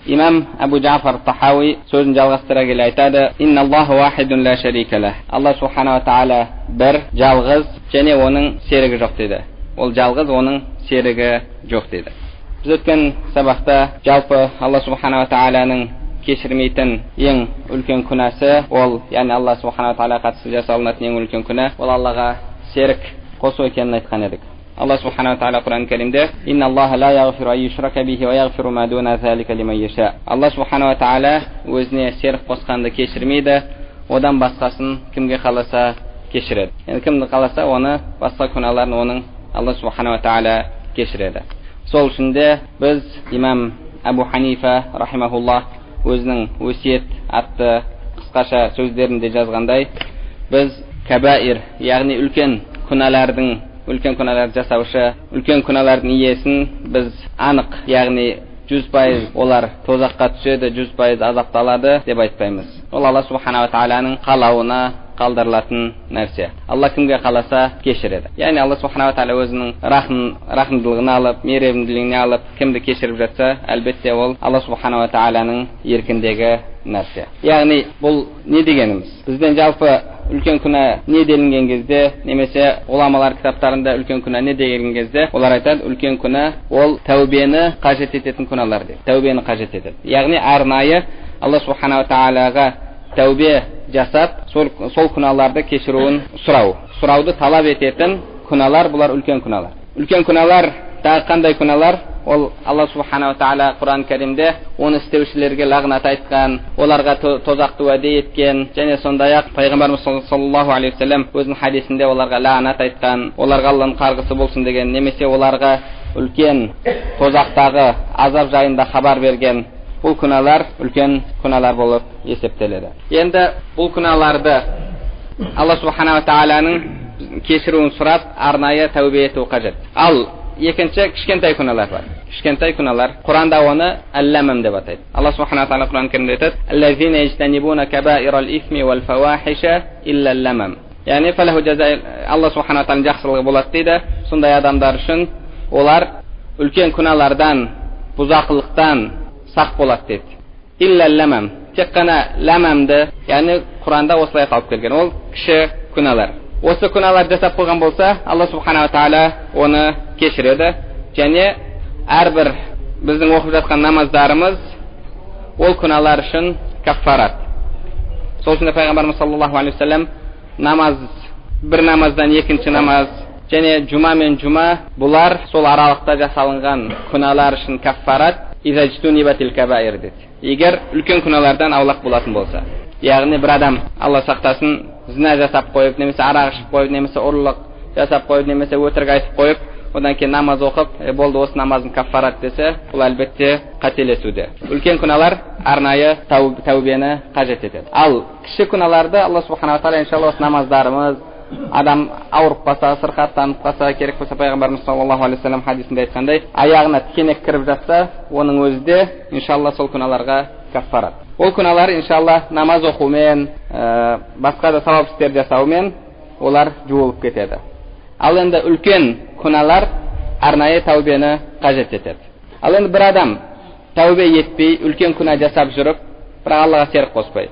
имам Абу Джафар Тахауи сөзін жалғастыра келе айтады: "Инналлаху вахидун ла шарика лах". Алла субхана ва тағала бір, жалғыз және оның серігі жоқ деді. Ол жалғыз, оның серігі жоқ деді. Біз өткен сабақта жалпы Алла субхана ва тағаланың кешірмейтін ең үлкен күнәсі, ол, яғни Алла субхана ва тағала қатысты жасалынатын ең үлкен күнә, ол Аллаға серік қосу екенін айтқан едік. Allah subhanahu wa ta'ala Kur'an-ı Kerim'de "İnna Allah la yaghfiru an yushraka bihi ve yaghfiru ma duna zalika limen yasha". Allah subhanahu wa ta'ala өзіне серік қосқанды кешірмейді, одан басқасын кімге қаласа кешіреді. Yani кімді қаласа оны, басқа күнәларын оның Allah subhanahu wa ta'ala кешіреді. Сол үшін де біз имам Абу Ханифа рахимахуллах өзінің өсиет атты қысқаша сөздерінде жазғандай, біз кабаир, яғни үлкен күнәлар жасаушы, үлкен күнәлардың иесін біз анық, яғни 100% олар тозаққа түседі, 100% азапталады деп айтпаймыз. Ол Алла субхана ва тағаланың қалауына қалдырылатын нәрсе. Алла кімге қаласа кешіреді. Яғни Алла субхана ва тағала өзінің рахымдылығын алып, мейірімділігін алып, кімді кешіріп жатса, әлбетте ол Алла субхана ва тағаланың еркіндегі нәрсе. Яғни бұл не дегеніміз? Бізден жалпы үлкен күнә не делінген кезде, немесе ғұламалар кітаптарында үлкен күнә не деген кезде, олар айтады, үлкен күнә ол тәубені қажет ететін күнәлар дейді. Тәубені қажет етеді. Яғни арнайы Алла субхана ва тағалаға тәубе жасап, сол күнәларды кешіруін сұрауды талап ететін күнәлар, бұлар үлкен күнәлар. Үлкен күнәлар тағы қандай күнәлар? Ол Алла субхана ва тағала Құран кәрімде оны істеушілерге лағнат айтқан, оларға тозақты уәде еткен, және сондай-ақ пайғамбарымыз саллаллаху алейхи ва саллям өзінің хадисінде оларға лағнат айтқан, оларға Алланың қарғысы болсын деген, немесе оларға үлкен тозақтағы азап жайында хабар берген, бұл күнәлар үлкен күнәлар болып есептеледі. Енді бұл күнәларды Алла субхана ва тағаланың кешіруін сұрап, арнайы тәубе ету қажет. Ал екінші кішкентай күнәлар бар. Кішкентай күнәлар, Құранда оны әл-ләмім деп атайды. Алла субхана ва тағала Құран кәрімде айтады: "Аллазина яжтанибуна кабаирал исми вал фавахиша илля ләмім". Яғни фалаху жаза, Алла субхана ва тағаланың жақсылығы болады дейді. Сондай адамдар үшін олар үлкен күнәлардан, бұзақылықтан сақ болады дейді. Илля ләмім. Тек қана ләмімді, яғни Құранда осылай қалып келген. Ол кіші күнәлар. Осы күнәлар жасап қойған болса, Алла субхана ва тағала оны кешіреді. Және әрбір біздің оқып жатқан намаздарымыз ол күнәлар үшін каффарат. Сол үшін пайғамбарымыз саллаллаху алейхи ва саллям бір намаздан екінші намаз, және жұма мен жұма, бұлар сол аралықта жасалынған күнәлар үшін каффарат. Изаджтунибатил кабаир деді. Егер үлкен күнәлардан аулақ болатын болса. Яғни бір адам, Алла сақтасын, зина жасап қойып, немесе арақ ішіп қойып, немесе ұрлық жасап қойып, немесе өтірік айтып қойып, одан кейін намаз оқып, болды осы намазын каффарат десе, бұл әлбетте қателесуде. Үлкен күнәлар арнайы тәубені қажет етеді. Ал кіші күнәларды Алла субхана ва тағала иншалла осы намаздарымыз, адам ауырып қалса, сырқаттанып қалса, керек болса пайғамбарымыз саллаллаху алейхи ва саллям хадисінде айтқандай, аяғына тікенек кіріп жатса, оның өзі де иншалла сол күнәларға каффарат. Ол күнәлар иншалла намаз оқумен, басқа да сауап істер жасаумен олар жуылып кетеді. Ал енді үлкен күнәлар арнайы тәубені қажет етеді. Ал енді бір адам тәубе етпей, үлкен күнә жасап жүріп, бірақ Аллаға серік қоспай,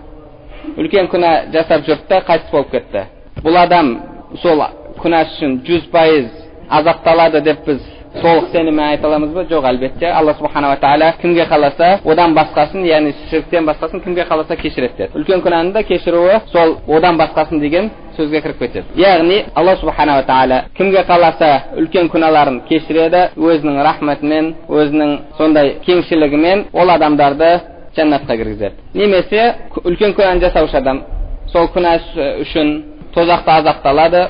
үлкен күнә жасап жүріп та қайтыс болып кетті. Бұл адам сол күнәсі үшін 100% азапталады деп біз толық сеніммен айта аламыз ба? Жоқ, әлбетте. Алла субхана ва тағала кімге қаласа, одан басқасын, яғни ширктен басқасын кімге қаласа кешіреді деді. Үлкен күнәні де кешіруі сол одан басқасын деген сөзге кіріп кетеді. Яғни Алла субхана ва тағала кімге қаласа үлкен күнәларын кешіреді, өзінің рахметімен, өзінің сондай кеңшілігімен ол адамдарды жәннатқа кіргізеді. Немесе үлкен күнәні жасаушы адам сол күнәсі үшін тозақта азапталады.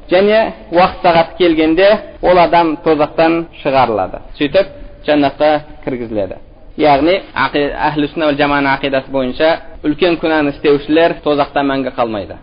Және уақыт сағат келгенде ол адам тозақтан шығарылады. Сөйтіп жәннатқа кіргізіледі. Яғни әхлі сүнна вал жаманың ақидасы бойынша үлкен күнәні істеушілер тозақта мәңгі қалмайды.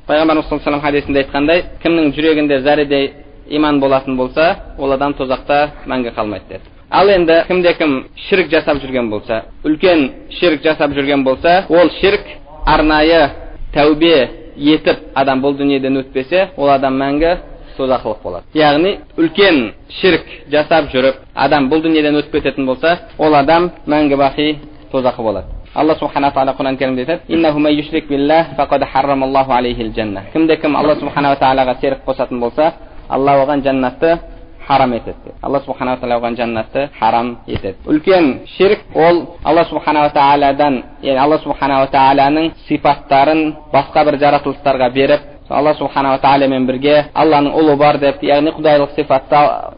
Пайғамбарымыз саллаллаху алейхи ва саллям хадисінде айтқандай, кімнің жүрегінде зәредей иман болатын болса, ол адам тозақта мәңгі қалмайды деді. Ал енді кімде-кім ширк жасап жүрген болса, үлкен ширк жасап жүрген болса, ол ширк арнайы тәубе етіп адам бұл дүниеден өтпесе, ол адам мәңгі тозақылық болады. Яғни үлкен ширк жасап жүріп, адам бұл дүниеден өтіп кететін болса, ол адам мәңгі бақи тозақы болады. Алла субхана тағала Құран кәрімде айтады: "Иннаху ман юшрик биллах фақад харрамаллаху алейхил жанна." Кім Алла субхана тағалаға серік қосатын болса, Алла оған жаннатты харам етеді. Алла субхана тағала оған жаннатты харам етеді. Үлкен ширк ол Алла субхана тағаладан, яғни Алла субхана тағаланың сипаттарын басқа бір жаратылыстарға беріп, Алла субхана тағаламен бірге Алланың ұлы бар деп, яғни құдайлық сипатты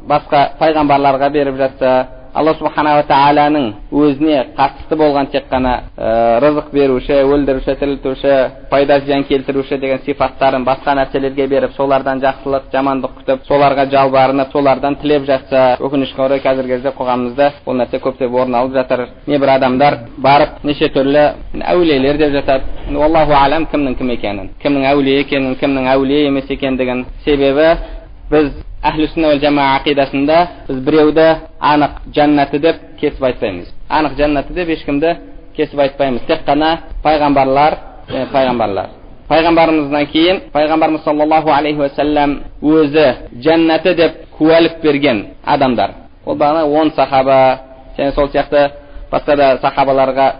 басқа пайғамбарларға беріп жатса, Алла субхана тағаланың өзіне қатысты болған тек қана рызық беруші, өлдіруші, тірілтуші, пайда зиян келтіруші деген сипаттарын басқа нәрселерге беріп, солардан жақсылық, жамандық күтіп, соларға жалбарынып, солардан тілеп жатса, өкінішке орай қазіргі кезде қоғамымызда бұл нәрсе көптеп орын алып жатыр. Небір адамдар барып неше түрлі әулиелер деп жатады. Аллаху алам кімнің кім екенін, кімнің әулие екенін, кімнің әулие емес екендігін. Себебі біз Әхлі сүнна вал жамаа ақидасында біз біреуді анық жаннаты деп кесіп айтпаймыз. Анық жаннаты деп ешкімді кесіп айтпаймыз. Тек қана пайғамбарлар. Пайғамбарымыздан кейін пайғамбарымыз саллаллаху алейхи ва саллям өзі жаннаты деп куәлік берген адамдар. Ол бағана 10 сахаба, және сол сияқты басқа да сахабаларға,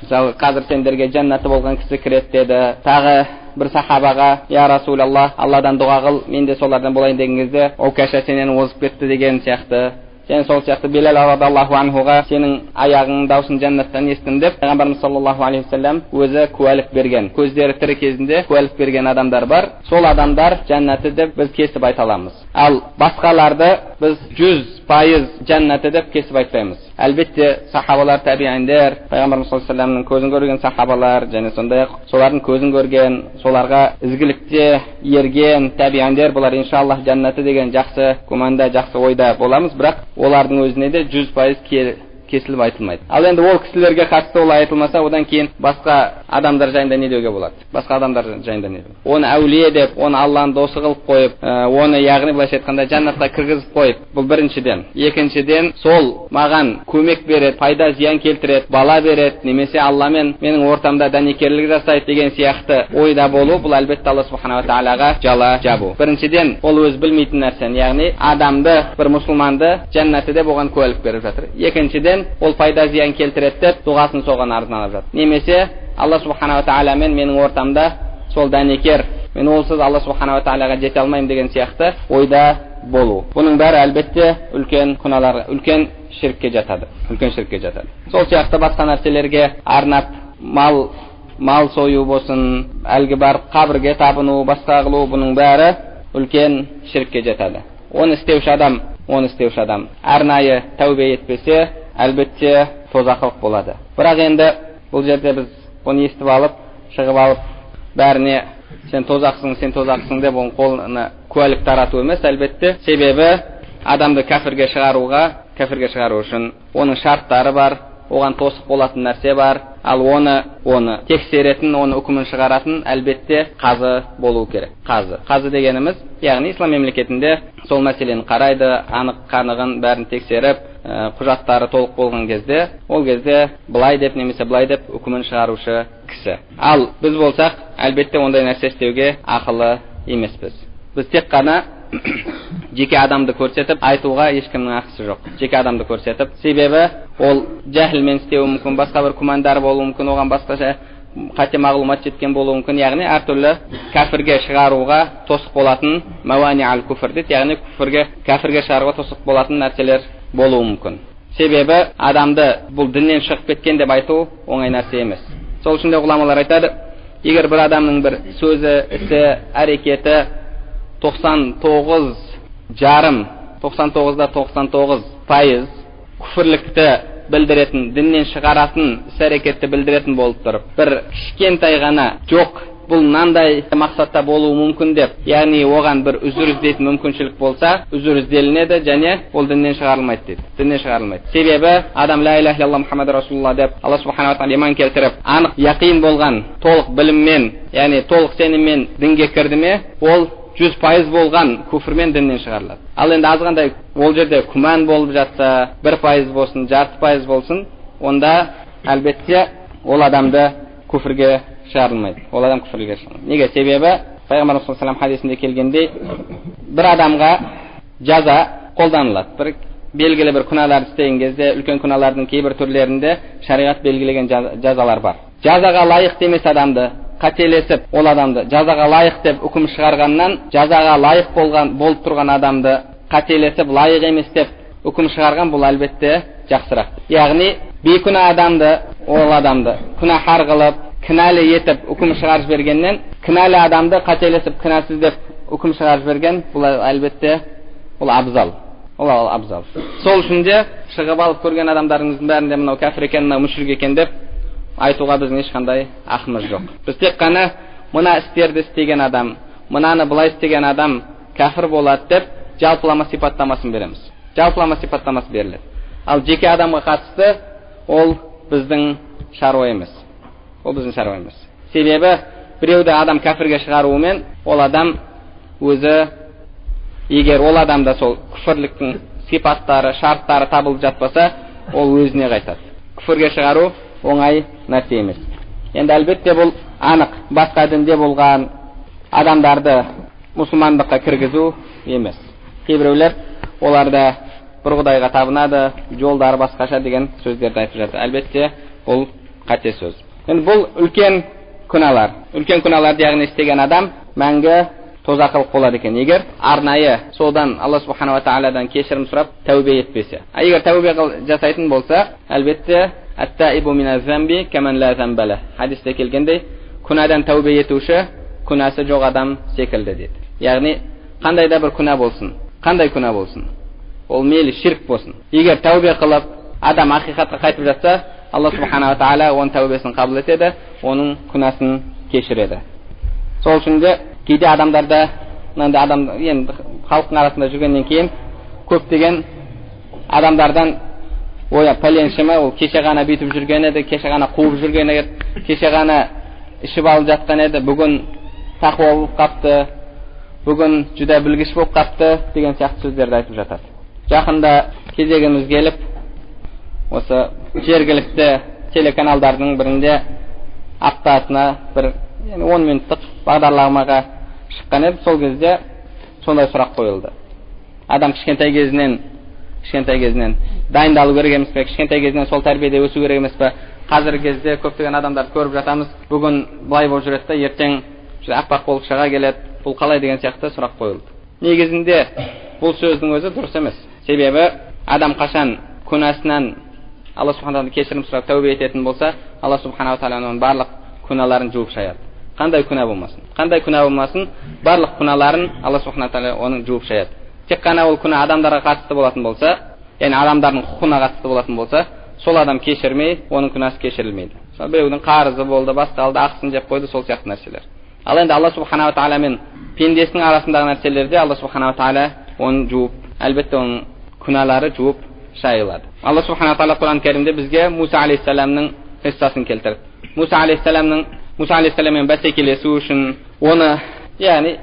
мысалы қазір сендерге жаннаты болған кісі кіреді деді. Тағы бір сахабаға: "Я Расулаллах, Алладан дұға қыл, мен де солардан болайын" деген кезде, "О кәша сенен озып кетті" деген сияқты. Және сол сияқты Билал радиаллаху анхуға: "Сенің аяғыңның даусын жаннаттан естідім" деп пайғамбарымыз саллаллаху алейхи ва саллям өзі куәлік берген. Көздері тірі кезінде куәлік берген адамдар бар. Сол адамдар жаннаты деп біз кесіп айта аламыз. Ал басқаларды біз 100% жаннаты деп кесіп айтпаймыз. Әлбетте сахабалар, табииндер, пайғамбарымыз саллаллаху алейхи ва саллямның көзін көрген сахабалар, және сондай-ақ солардың көзін көрген, соларға ізгілікте ерген табииндер, бұлар иншаллах жаннаты деген жақсы күмәнда, жақсы ойда боламыз. Бірақ олардың өзіне де 100% кесіліп айтылмайды. Ал енді ол кісілерге қатысты олай айтылмаса, одан кейін басқа адамдар жайында не деуге болады? Басқа адамдар жайында не? Оны әулие деп, оны Алланың досы қылып қойып, оны яғни былайша айтқанда жаннатқа кіргізіп қойып, бұл біріншіден. Екіншіден, сол маған көмек береді, пайда зиян келтіреді, бала береді, немесе Алламен менің ортамда дәнекерлік жасайды деген сияқты ойда болу, бұл әлбетте Алла субхана тағалаға жала жабу. Біріншіден, ол өз білмейтін нәрсені, яғни адамды, бір мұсылманды жаннаты деп оған куәлік беріп жатыр. Екіншіден, ол пайда зиян келтіреді деп дұғасын соған арзанап жатыр. Немесе Алла субхана тағала мен менің ортамда сол дәнекер, мен олсыз Алла субхана тағалаға жете алмаймын деген сияқты ойда болу. Бұның бәрі әлбетте үлкен күнәлар, үлкен ширкке жатады. Сол сияқты басқа нәрселерге арнап мал сою болсын, әлгі барып қабірге табыну, басқа қылу, бұның бәрі үлкен ширкке жатады. Оны істеуші адам арнайы тәубе етпесе, әлбетте тозақылық болады. Бірақ енді бұл жерде біз оны естіп алып, шығып алып, бәріне сен тозақсың деп оның қолына куәлік тарату емес, әлбетте. Себебі адамды кәфірге шығару үшін оның шарттары бар, оған тосық болатын нәрсе бар. Ал оны тексеретін, оны үкімін шығаратын әлбетте қазы болу керек. Қазы дегеніміз, яғни ислам мемлекетінде сол мәселені қарайды, анық-қанығын бәрін тексеріп, құжаттары толық болған кезде, ол кезде былай деп немесе былай деп үкімін шығарушы кісі. Ал біз болсақ, әлбетте ондай нәрсе істеуге ақылы емеспіз. Біз тек қана жеке адамды көрсетіп айтуға ешкімнің ақысы жоқ. Жеке адамды көрсетіп, себебі ол жәһілмен істеуі мүмкін, басқа бір күмәндар болуы мүмкін, оған басқаша қате мағлұмат жеткен болуы мүмкін. Яғни әртүрлі кәфірге шығаруға тосық болатын мауани ал күфір дейді, яғни кәфірге шығаруға тосық болатын нәрселер болуы мүмкін. Себебі адамды бұл діннен шығып кеткен деп айту оңай нәрсе емес. Сол үшін де ғұламалар айтады, егер бір адамның бір сөзі, ісі, әрекеті 99,99% күфірлікті білдіретін, діннен шығаратын іс-әрекетті білдіретін болып тұрып, бір кішкентай ғана жоқ, бұл мынандай мақсатта болуы мүмкін деп, яғни оған бір үзір іздейтін мүмкіншілік болса, үзір ізделінеді және ол діннен шығарылмайды дейді. Себебі адам ла иляха илlalloh Мұхаммад Расулуллах деп Алла субхана тағала иман келтіріп, анық яқин болған толық біліммен, яғни толық сеніммен дінге кірді ме, ол 100% болған күфірмен діннен шығарылады. Ал енді азғандай ол жерде күмән болып жатса, 1% болсын, 0,5% болсын, онда әлбетте ол адамды күфірге шығарылмайды. Неге? Себебі Пайғамбарымыз саллаллаху алейхи хадисінде келгендей, бір адамға жаза қолданылады. Бір белгілі бір күнәлар істеген кезде, үлкен күнәлардың кейбір түрлерінде шариғат белгілеген жазалар бар. Жазаға лайық емес адамды, қателесіп ол адамды жазаға лайық деп үкім шығарғаннан, жазаға лайық болып тұрған адамды қателесіп лайық емес деп үкім шығарған, бұл әлбетте жақсырақ. Яғни бейкүнә адамды, ол адамды күнәһар қылып, кінәлі етіп үкім шығарып бергеннен, кінәлі адамды қателесіп кінәсіз деп үкім шығарып берген, бұл әлбетте ол абзал. Ол абзал. Сол үшін де шығып алып көрген адамдарыңыздың бәрінде мынау кәфір екен, мынау мүшрик екен деп айтуға біздің ешқандай ақымыз жоқ. Біз тек қана мына істерді істеген адам, мынаны былай істеген адам кәфір болады деп жалпылама сипаттамасын береміз. Жалпылама сипаттамасы беріледі. Ал жеке адамға қатысты ол біздің шаруа емес. Ол біздің шаруа емес. Себебі біреуді адам кәфірге шығаруымен ол адам өзі, егер ол адамда сол күфірліктің сипаттары, шарттары табылып жатпаса, ол өзіне қайтады. Күфірге шығару оңай нәрсе емес. Енді әлбетте бұл анық, басқа дінде болған адамдарды мұсылмандыққа кіргізу емес. Кейбіреулер оларда бір құдайға табынады, жолдары басқаша деген сөздерді айтып жатыр. Әлбетте бұл қате сөз. Енді бұл үлкен күнәлар. Үлкен күнәларды яғни істеген адам мәңгі тозақылық болады екен. Егер арнайы содан Алла субхана ва тағаладан кешірім сұрап тәубе етпесе. Егер тәубе жасайтын болса, әлбетте ат-таибу миназ-замби каман ла замба лах. Хадисте келгендей, күнәдан тәубе етуші күнәсі жоқ адам секілді дейді. Яғни қандай да бір күнә болсын, қандай күнә болсын, ол мейлі ширк болсын. Егер тәубе қылып адам ақиқатқа қайтып жатса, Алла субхана ва тағала оның тәубесін қабыл етеді, оның күнәсін кешіреді. Сол үшін де кейде адамдарда, енді халықтың арасында жүргеннен кейін көптеген адамдардан оя пәленшімі, ол кеше ғана бүйтіп жүрген еді, кеше ғана қуып жүрген еді, кеше ғана ішіп алып жатқан еді, бүгін тақуа болып қапты, бүгін жүдә білгіш болып қапты деген сияқты сөздерді айтып жатады. Жақында кезегіміз келіп, осы жергілікті телеканалдардың бірінде аптасына бір 10 минуттық бағдарламаға шыққан еді. Сол кезде сондай сұрақ қойылды. Адам кішкентай кезінен дайындалу керек емес пе? Кішкентай кезінен сол тәрбиеде өсу керек емес пе? Қазіргі кезде көптеген адамдарды көріп жатамыз. Бүгін былай болып жүреді да, ертең аппақ болып шыға келеді. Бұл қалай деген сияқты сұрақ қойылды. Негізінде бұл сөздің өзі дұрыс емес. Себебі адам қашан күнәсінен Алла субхана тағала кешірім сұрап тәубе ететін болса, Алла субхана тағала оның барлық күнәларын жуып шаяды. Қандай күнә болмасын, барлық күнәларын Алла субхана тағала оның жуып шаяды. Тек қана ол күнә адамдарға қатысты болатын болса, яғни адамдардың құқығына қатысты болатын болса, сол адам кешірмей, оның күнәсі кешірілмейді. Біреудің қарызы болды, басқа алды, ақысын жеп қойды, сол сияқты нәрселер. Ал енді Алла субхана тағала мен пендесінің арасындағы нәрселерде Алла субхана тағала оны жуып, әлбетте оның күнәлары жуып шайылады. Алла субхана тағала Құран кәрімде бізге Муса алейхиссаламның қиссасын келтірді. Муса алейхиссаламмен бәсекелесу үшін, оны яғни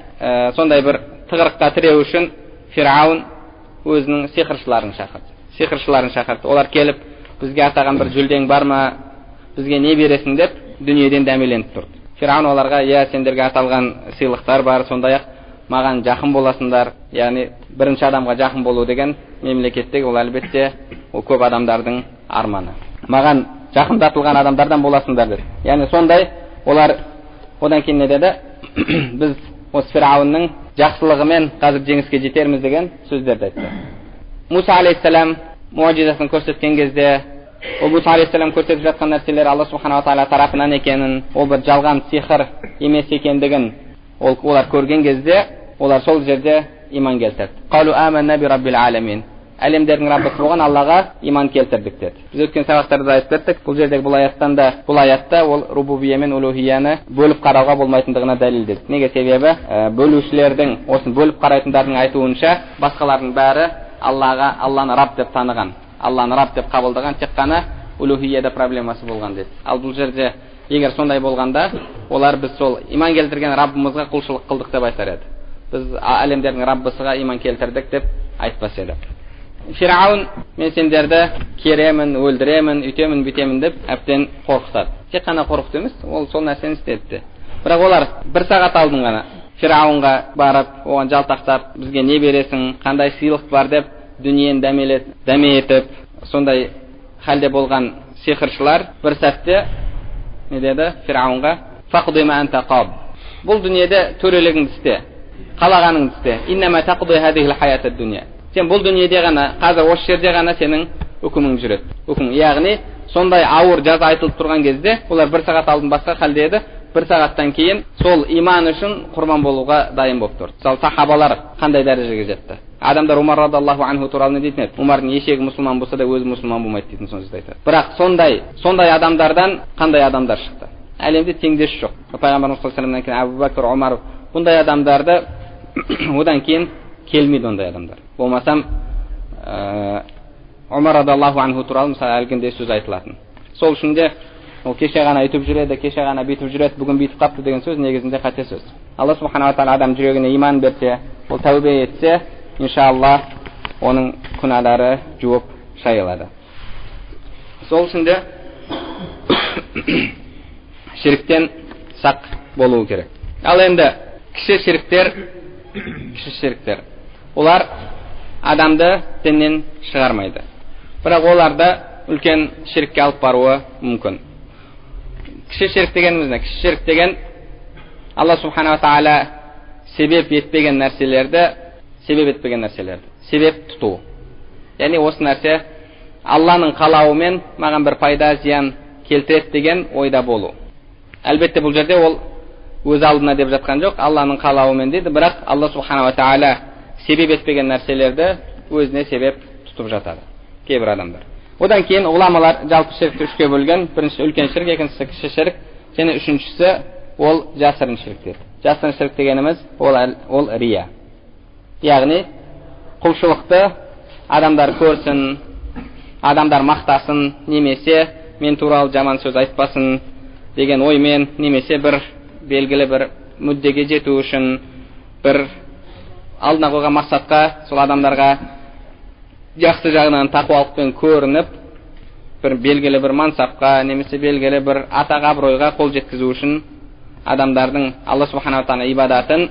сондай бір тығырыққа тіреу үшін Фирауын өзінің сиқыршыларын шақырды. Олар келіп, бізге атаған бір жүлдең бар ма, бізге не бересің деп дүниеден дәмеленіп тұрды. Фирауын оларға, сендерге аталған сыйлықтар бар, сондай-ақ маған жақын боласыңдар. Яғни бірінші адамға жақын болу деген мемлекеттегі ол әлбетте ол көп адамдардың арманы. Маған жақындатылған адамдардан боласыңдар деді. Яғни сондай олар одан кейін не деді? Біз осы Фирауынның жақсылығымен қазір жеңіске жетерміз деген сөздерді айтты. Муса алейхиссалам муъжизасын көрсеткен кезде, ол Муса алейхиссалам көрсетіп жатқан нәрселер Алла субхана тағала тарапынан екенін, ол бір жалған сиқыр емес екендігін олар көрген кезде, олар сол жерде иман келтірді. Қалу аманна би раббил аламин. Әлемдердің Раббысы болған Аллаға иман келтірдік деді. Біз өткен сабақтарда айтып бердік, бұл жердегі бұл аятта ол рубубия мен улухияны бөліп қарауға болмайтындығына дәлел деді. Неге? Себебі бөлушілердің, осын бөліп қарайтындардың айтуынша, басқалардың бәрі Алланы Рабб деп таныған, Алланы Рабб деп қабылдаған, тек қана улухияда проблемасы болған деді. Ал бұл жерде егер сондай болғанда, олар біз сол иман келтірген Раббымызға құлшылық қылдық деп айтар еді. Біз әлемдердің Раббысыға иман келтірдік деп айтпас еді. Фирауын мен сендерді керемін, өлдіремін, үйтемін, бүйтемін деп әбден қорқытады. Тек қана қорқыт емес, ол сол нәрсені істеді. Бірақ олар бір сағат алдын ғана Фирауынға барып, оған жалтақтап, бізге не бересің, қандай сыйлық бар деп, дүниені дәме етіп, сондай халде болған сиқыршылар бір сәтте не деді Фирауынға: "Фақди ма анта қад." Бұл дүниеде төрелігіңді істе, қалағаныңды істе. "Иннама тақди хадихил хаятад дуния." Сен бұл дүниеде ғана, қазір осы жерде ғана сенің үкімің жүреді. Үкім, яғни сондай ауыр жаза айтылып тұрған кезде, олар бір сағат алдын басқа халде еді, бір сағаттан кейін сол иман үшін құрбан болуға дайын болып тұрды. Мысалы сахабалар қандай дәрежеге жетті. Адамдар Умар радиаллаху анху туралы не дейтін еді? Умардың ешегі мұсылман болса да өзі мұсылман болмайды дейтін сөзді айтады. Бірақ сондай адамдардан қандай адамдар шықты? Әлемде теңдес жоқ. Пайғамбарымыз саллаллаху алейхи ва салламнан кейін Абу Бәкір, Омар, бұндай адамдарды одан кейін келмейді ондай адамдар. Болмасам Умар радиаллаху анху туралы мысалы әлгінде сөз айтылатын. Сол үшін де ол кеше ғана айтып жүреді, кеше ғана бүйтіп жүреді, бүгін бүйтіп қапты деген сөз негізінде қате сөз. Алла субханала тағала адам жүрегіне иман берсе, ол тәубе етсе, иншалла оның күнәлары жуып шайылады. Сол үшін де ширктен сақ болу керек. Ал енді кіші ширктер, олар адамды діннен шығармайды. Бірақ оларды үлкен ширкке алып баруы мүмкін. Кіші ширк дегеніміз не? Кіші ширк деген Алла субханала тағала себеп етпеген нәрселерді себеп тұту. Яғни осы нәрсе Алланың қалауымен маған бір пайда, зиян келтіреді деген ойда болу. Әлбетте бұл жерде ол өз алдына деп жатқан жоқ, Алланың қалауымен дейді, бірақ Алла субханала тағала себеп етпеген нәрселерді өзіне себеп тұтып жатады кейбір адамдар. Одан кейін ғұламалар жалпы ширкті үшке бөлген. Бірінші үлкен ширк, екіншісі кіші ширк, және үшіншісі ол жасырын ширк дейді. Жасырын ширк дегеніміз ол рия. Яғни құлшылықты адамдар көрсін, адамдар мақтасын, немесе мен туралы жаман сөз айтпасын деген оймен, немесе бір белгілі бір мүддеге жету үшін, бір алдына қойған мақсатқа сол адамдарға жақсы жағынан тақуалықпен көрініп, бір белгілі бір мансапқа, немесе белгілі бір атаға, абыройға қол жеткізу үшін адамдардың Алла субханала тағала ибадатын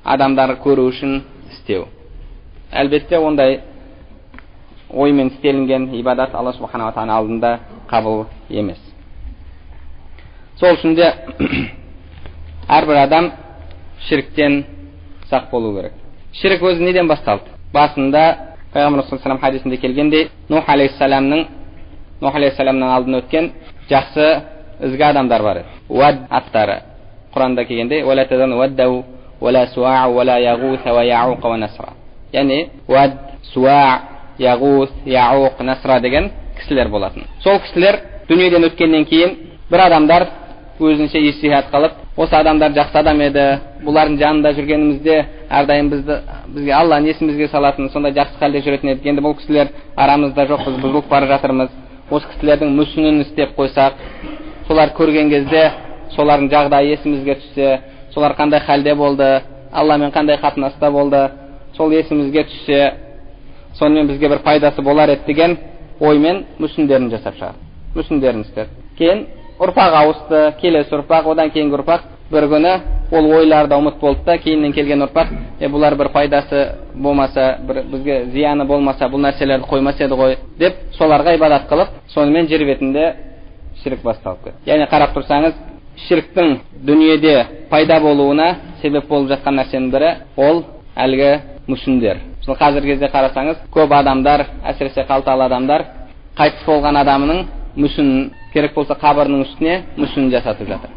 адамдар көру үшін істеу. Әлбетте ондай оймен істелінген ибадат Алла субханала тағала алдында қабыл емес. Сол үшін де әрбір адам ширктен сақ болу керек. Ширк өзі неден басталды? Басында Пайғамбар саллаллаху алейхи ва саллям хадисінде келгендей, Нух алейхиссаламның алдын өткен жақсы ізгі адамдар бар еді. Уад аттары Құранда келгенде, "Уала тазан уаддау, уала суау, уала ягус, ва яуқ, ва насра." Яғни уад, суа, ягус, яуқ, насра деген кісілер болатын. Сол кісілер дүниеден өткеннен кейін бір адамдар өзінше естихат қылып, осы адамдар жақсы адам еді, бұлардың жанында жүргенімізде әрдайым бізге Алла несімізге салатын, сондай жақсы халде жүретін едік. Енді бұл кісілер арамызда жоқ, біз бұзылып бара жатырмыз. Осы кісілердің мүсінін істеп қойсақ, солар көрген кезде солардың жағдайы есімізге түссе, солар қандай халде болды, Алламен қандай қатынаста болды, сол есімізге түссе, сонымен бізге бір пайдасы болар еді деген оймен мүсіндерін жасап шығарды. Мүсіндерін істеді. Кейін ұрпақ ауысты, келесі ұрпақ, одан кейінгі ұрпақ бір күні ол ойларда ұмыт болды да, кейіннен келген ұрпақ, бұлар бір пайдасы болмаса, бізге зияны болмаса, бұл нәрселерді қоймас еді ғой деп, соларға ибадат қылып, сонымен жер бетінде ширк басталып кетті. Яғни қарап тұрсаңыз, ширктің дүниеде пайда болуына себеп болып жатқан нәрсенің бірі ол әлгі мүсіндер. Сол қазіргі кезде қарасаңыз, көп адамдар, әсіресе қалталы адамдар, қайтыс болған адамының мүсінін, керек болса қабірінің үстіне мүсінін жасатып жатыр.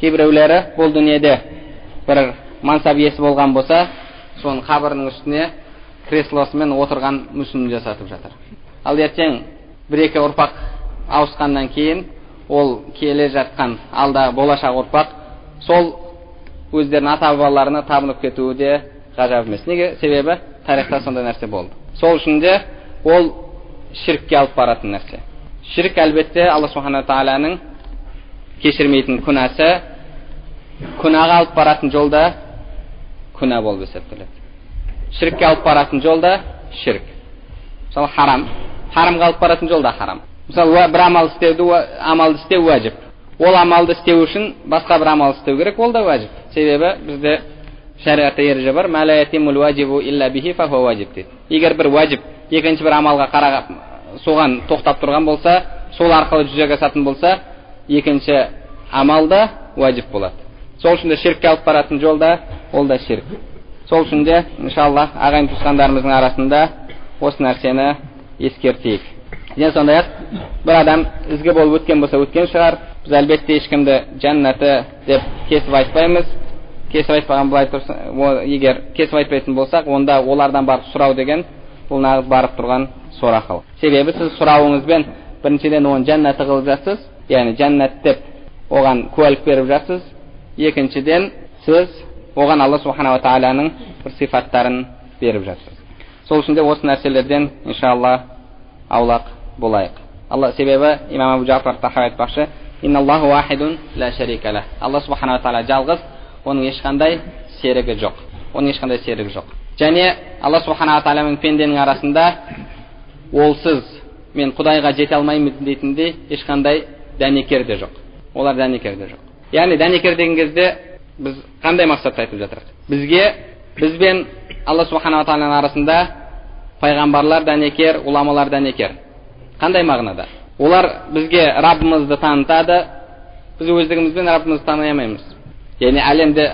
Кейбіреулері бұл дүниеде бір мансап иесі болған болса, соның қабірінің үстіне креслосымен отырған мүсінін жасатып жатыр. Ал ертең бір-екі ұрпақ ауысқаннан кейін ол келе жатқан алда болашақ ұрпақ сол өздерінің ата-бабаларына табынып кетуі де ғажап емес. Неге? Себебі тарихта сондай нәрсе болды. Сол үшін де ол ширкке алып баратын нәрсе. Ширк әлбетте Алла субханала тағаланың кешірмейтін күнәсі, күнәға алып баратын жолда күнә болып есептеледі. Ширкке алып баратын жолда ширк. Мысалы харамға алып баратын жолда харам. Мысалы бір амалды істеу уәжіп. ол амалды істеу үшін басқа бір амал істеу керек, ол да уәжіп. Себебі бізде шариғатта ереже бар, ма ла ятиммул уәжибу илля бихи фа хуа уәжиб дейді. Егер бір уәжіп екінші бір амалға қарап соған тоқтап тұрған болса, сол арқылы жүзеге асатын болса, екінші амал да уәжіп болады. Сол үшін де ширкке алып баратын жолда ол да ширк. Сол үшін де иншаллах ағайын туысқандарымыздың арасында осы нәрсені ескертейік. Және сондай-ақ бір адам ізгі болып өткен болса өткен шығар. Біз әлбетте ешкімді жәннаты деп кесіп айтпаймыз. Кесіп айтпаған былай тұрса, егер кесіп айтпайтын болсақ, онда олардан барып сұрау деген бұл нағыз барып тұрған сорақыл. Себебі сіз сұрауыңызбен біріншіден оны жәннаты қылып жатсыз, яғни жәннат деп оған куәлік беріп жатсыз. Екіншіден сіз оған Алла субхана ва тағаланың бір сифаттарын беріп жатсыз. Сол үшін де осы нәрселерден иншалла аулақ болайық. Себебі имам Абу Джафар Тахави айтпақшы, инналлаху вахидун ла шарика лах. Алла субхана ва тағала жалғыз, оның ешқандай серігі жоқ. Және Алла субхана ва тағала мен пенденің арасында олсыз мен Құдайға жете алмаймын дейтіндей ешқандай дәнекер де жоқ. Олар дәнекер де жоқ. Яғни дәнекер деген кезде біз қандай мақсатты айтып жатырмыз? Бізбен Алла субхана ва тағаланың арасында пайғамбарлар дәнекер, уламалар дәнекер. Қандай мағынада? Олар бізге Раббымызды танытады, біз өздігімізбен Раббымызды таный алмаймыз. Яғни әлемде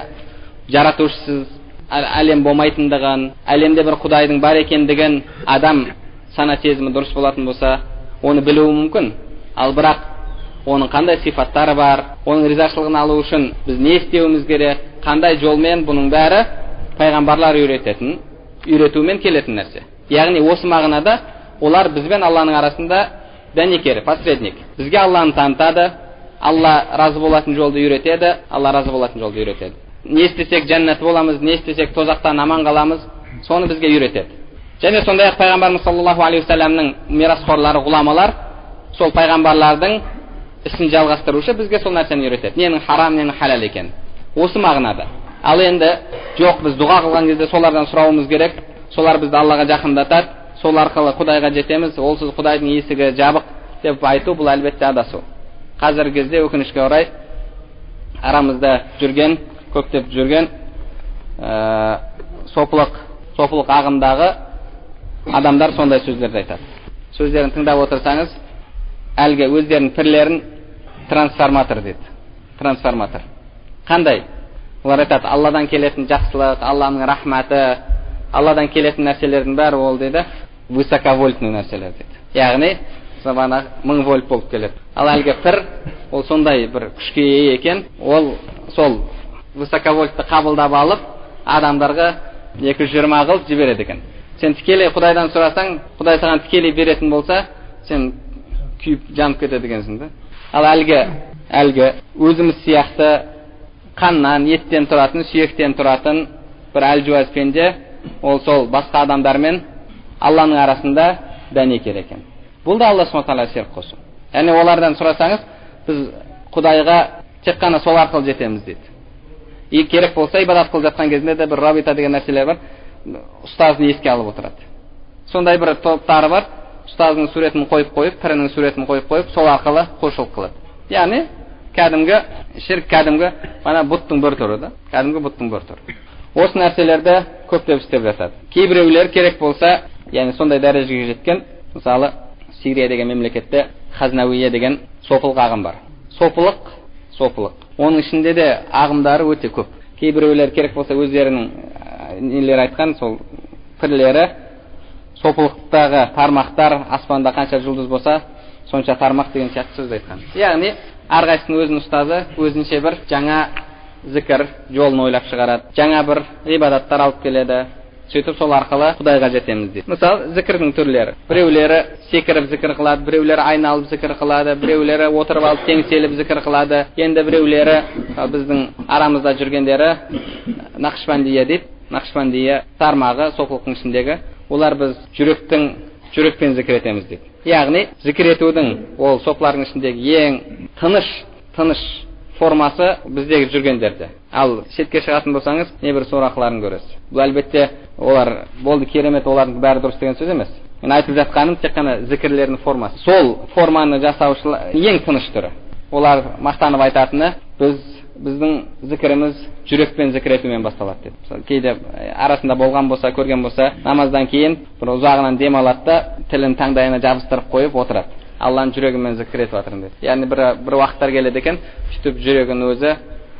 жаратушысыз, әлем болмайтындығын, әлемде бір Құдайдың бар екендігін адам сана сезімі дұрыс болатын болса, оны білуі мүмкін. Ал бірақ оның қандай сифаттары бар, оның ризашылығын алу үшін біз не істеуіміз керек, қандай жолмен, бұның бәрі пайғамбарлар үйретумен келетін нәрсе. Яғни осы мағынада олар бізбен Алланың арасында дәнекер, посредник. Бізге Алланы танытады, Алла разы болатын жолды үйретеді, Алла разы болатын жолды үйретеді. Не істесек жәннат боламыз, не істесек тозақтан аман қаламыз, соны бізге үйретеді. Және сондай-ақ пайғамбарымыз саллаллаху алейхи вассаламның мирасқорлары, ғұламалар сол пайғамбарлардың ісін жалғастырушы бізге сол нәрсені үйретеді. Ненің харам, ненің халал екен. Осы мағынада. Ал енді жоқ, біз дұға қылған кезде солардан сұрауымыз керек. Солар бізді Аллаға жақындатады, сол арқылы Құдайға жетеміз, олсыз Құдайдың есігі жабық деп айту, бұл әлбетте адасу. Қазіргі кезде өкінішке орай арамызда жүрген, көптеп жүрген сопылық ағымдағы адамдар сондай сөздерді айтады. Сөздерін тыңдап отырсаңыз, әлгі өздерінің пірлерін трансформатор дейді. Трансформатор. Қандай? Олар айтады, Алладан келетін жақсылық, Алланың рахматы, Алладан келетін нәрселердің бәрі ол дейді, высоковольтный нәрселер дейді. Яғни, 1000 вольт болып келеді. Ал әлгі пір, ол сондай бір күшке екен, ол сол высоковольтты қабылдап алып, адамдарға 220 қылып жібереді екен. Сен тікелей Құдайдан сұрасаң, Құдай саған тікелей беретін болса, сен күйіп жанып кетеді екенсің да. Ал әлгі өзіміз сияқты қаннан, еттен тұратын, сүйектен тұратын бір әлжуаз пенде, ол сол басқа адамдармен Алланың арасында дәнекер екен. Бұл да Алла субхана тағала серік қосу. Яғни олардан сұрасаңыз, біз Құдайға тек қана сол арқылы жетеміз дейді. И керек болса, ибадат қылып жатқан кезінде де бір рабита деген нәрселер бар, ұстазын еске алып отырады. Сондай бір топтары бар, ұстазының суретін қойып, пірінің суретін қойып, сол арқылы құлшылық қылады. Яғни ширк кәдімгі бұттың бір түрі да, Осы нәрселерді көптеп істеп жатады. Кейбіреулер керек болса, яғни сондай дәрежеге жеткен, мысалы Сирия деген мемлекетте Хазнауия деген сопылық ағым бар. Сопылық. Оның ішінде де ағымдары өте көп. Кейбіреулер керек болса өздерінің нелер айтқан, сол пірлері сопылықтағы тармақтар, аспанда қанша жұлдыз болса, сонша тармақ деген сияқты сөз айтқан. Яғни әрқайсының өзінің ұстазы өзінше бір жаңа зікір жолын ойлап шығарады, жаңа бір ғибадаттар алып келеді. Сөйтіп сол арқылы Құдайға жетеміз дейді. Мысалы, зікірдің түрлері. Біреулері секіріп зікір қылады, біреулері айналып зікір қылады, біреулері отырып алып теңселіп зікір қылады. Енді біреулері біздің арамызда жүргендері Нақшбандия дейді. Нақшбандия тармағы сопылықтың ішіндегі. Олар біз жүрекпен зікір етеміз дейді. Яғни зікір етудің ол сопылардың ішіндегі ең тыныш формасы біздегі жүргендерде. Ал шетке шығатын болсаңыз, небір сорақыларын көресіз. Бұл әлбетте олар болды керемет, олардың бәрі дұрыс деген сөз емес. Мен айтып жатқаным тек қана зікірлердің формасы. Сол форманы жасаушылар ең тыныш түрі. олар мақтанып айтатыны, біздің зікіріміз жүрекпен зікір етумен басталады деп. Мысалы, кейде арасында болған болса, көрген болса, намаздан кейін бір ұзағынан дем алады да, тілін таңдайына жабыстырып қойып отырады. Алланың жүрегімен зікір етіп жатырмын деп. Яғни бір уақыттар келеді екен, сөйтіп жүрегін өзі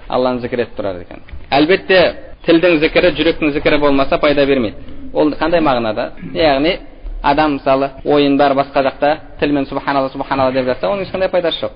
Алланы зікір етіп тұрады екен. Әлбетте, тілдің зікірі, жүректің зікірі болмаса пайда бермейді. Ол қандай мағынада? Яғни адам мысалы ойын бар басқа жақта тілмен субханалла деп жатса, оның ешқандай пайдасы жоқ.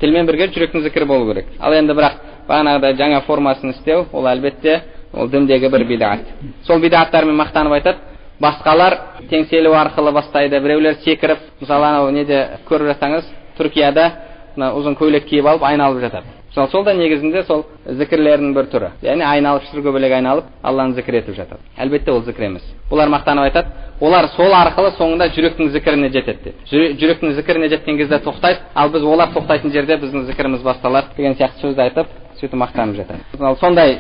Тілмен бірге жүректің зікірі болу керек. Ал енді бірақ бағанағыдай жаңа формасын істеу, ол әлбетте ол діндегі бір бидағат. Сол бидағаттармен мақтанып айтады. Басқалар теңселу арқылы бастайды. Біреулер секіріп, мысалы анау неде көріп жатсаңыз, Түркияда ұзын көйлек киіп алып айналып жатады. Сол да негізінде сол зікірлердің бір түрі. Яғни айналып, шүргөбелек айналып, Алланы зікір етіп жатады. Әлбетте ол зікір емес. Бұлар мақтанып айтады, олар сол арқылы соңында жүректің зікіріне жетеді. Жүректің зікіріне жеткен кезде тоқтайды, ал біз олар тоқтайтын жерде біздің зікіріміз басталады деген сияқты сөзді айтып, сөйтіп мақтанып жатады. Сондай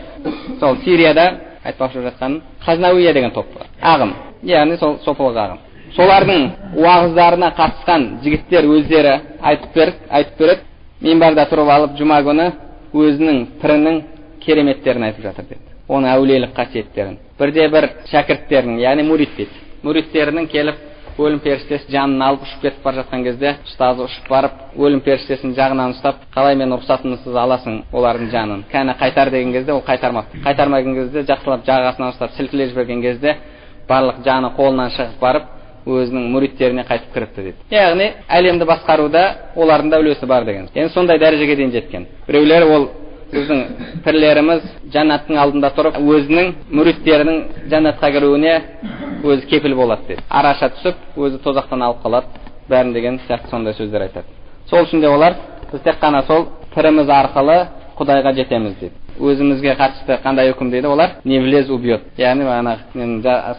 сол Сирияда айтпақшы жатқан Хазнауия деген топ бар. Ағым, яғни сол сопылық ағым. Солардың уағыздарына қатысқан жігіттер өздері айтып береді. Мен барда тұрып алып, жұма күні өзінің пірінің кереметтерін айтып жатыр деді. Оның әулиелік қасиеттерін. Бірде бір шәкірттерінің, яғни мурид дейді. Муридтерінің келіп, өлім періштесі жанын алып ұшып кетіп бара жатқан кезде, ұстазы ұшып барып, өлім періштесінің жағынан ұстап, қалай мен рұқсатыңызсыз аласың олардың жанын? Кәне қайтар деген кезде ол қайтармапты. Қайтармаған кезде жақсылап жағасынан ұстап сілкілеп жіберген кезде барлық жаны қолынан шығып барып, өзінің муридтеріне қайтып кіріпті дейді. Яғни әлемді басқаруда олардың да үлесі бар деген. Енді сондай дәрежеге дейін жеткен. Біреулер ол біздің пірлеріміз жәннаттың алдында тұрып, өзінің муридтерінің жәннатқа кіруіне өзі кепіл болады дейді. Араша түсіп, өзі тозақтан алып қалады, бәрін деген сияқты сондай сөздер айтады. Сол үшін де олар біз тек қана сол піріміз арқылы Құдайға жетеміз дейді. Өзімізге қатысты қандай үкім дейді олар? Не влез убьет. Яғни ана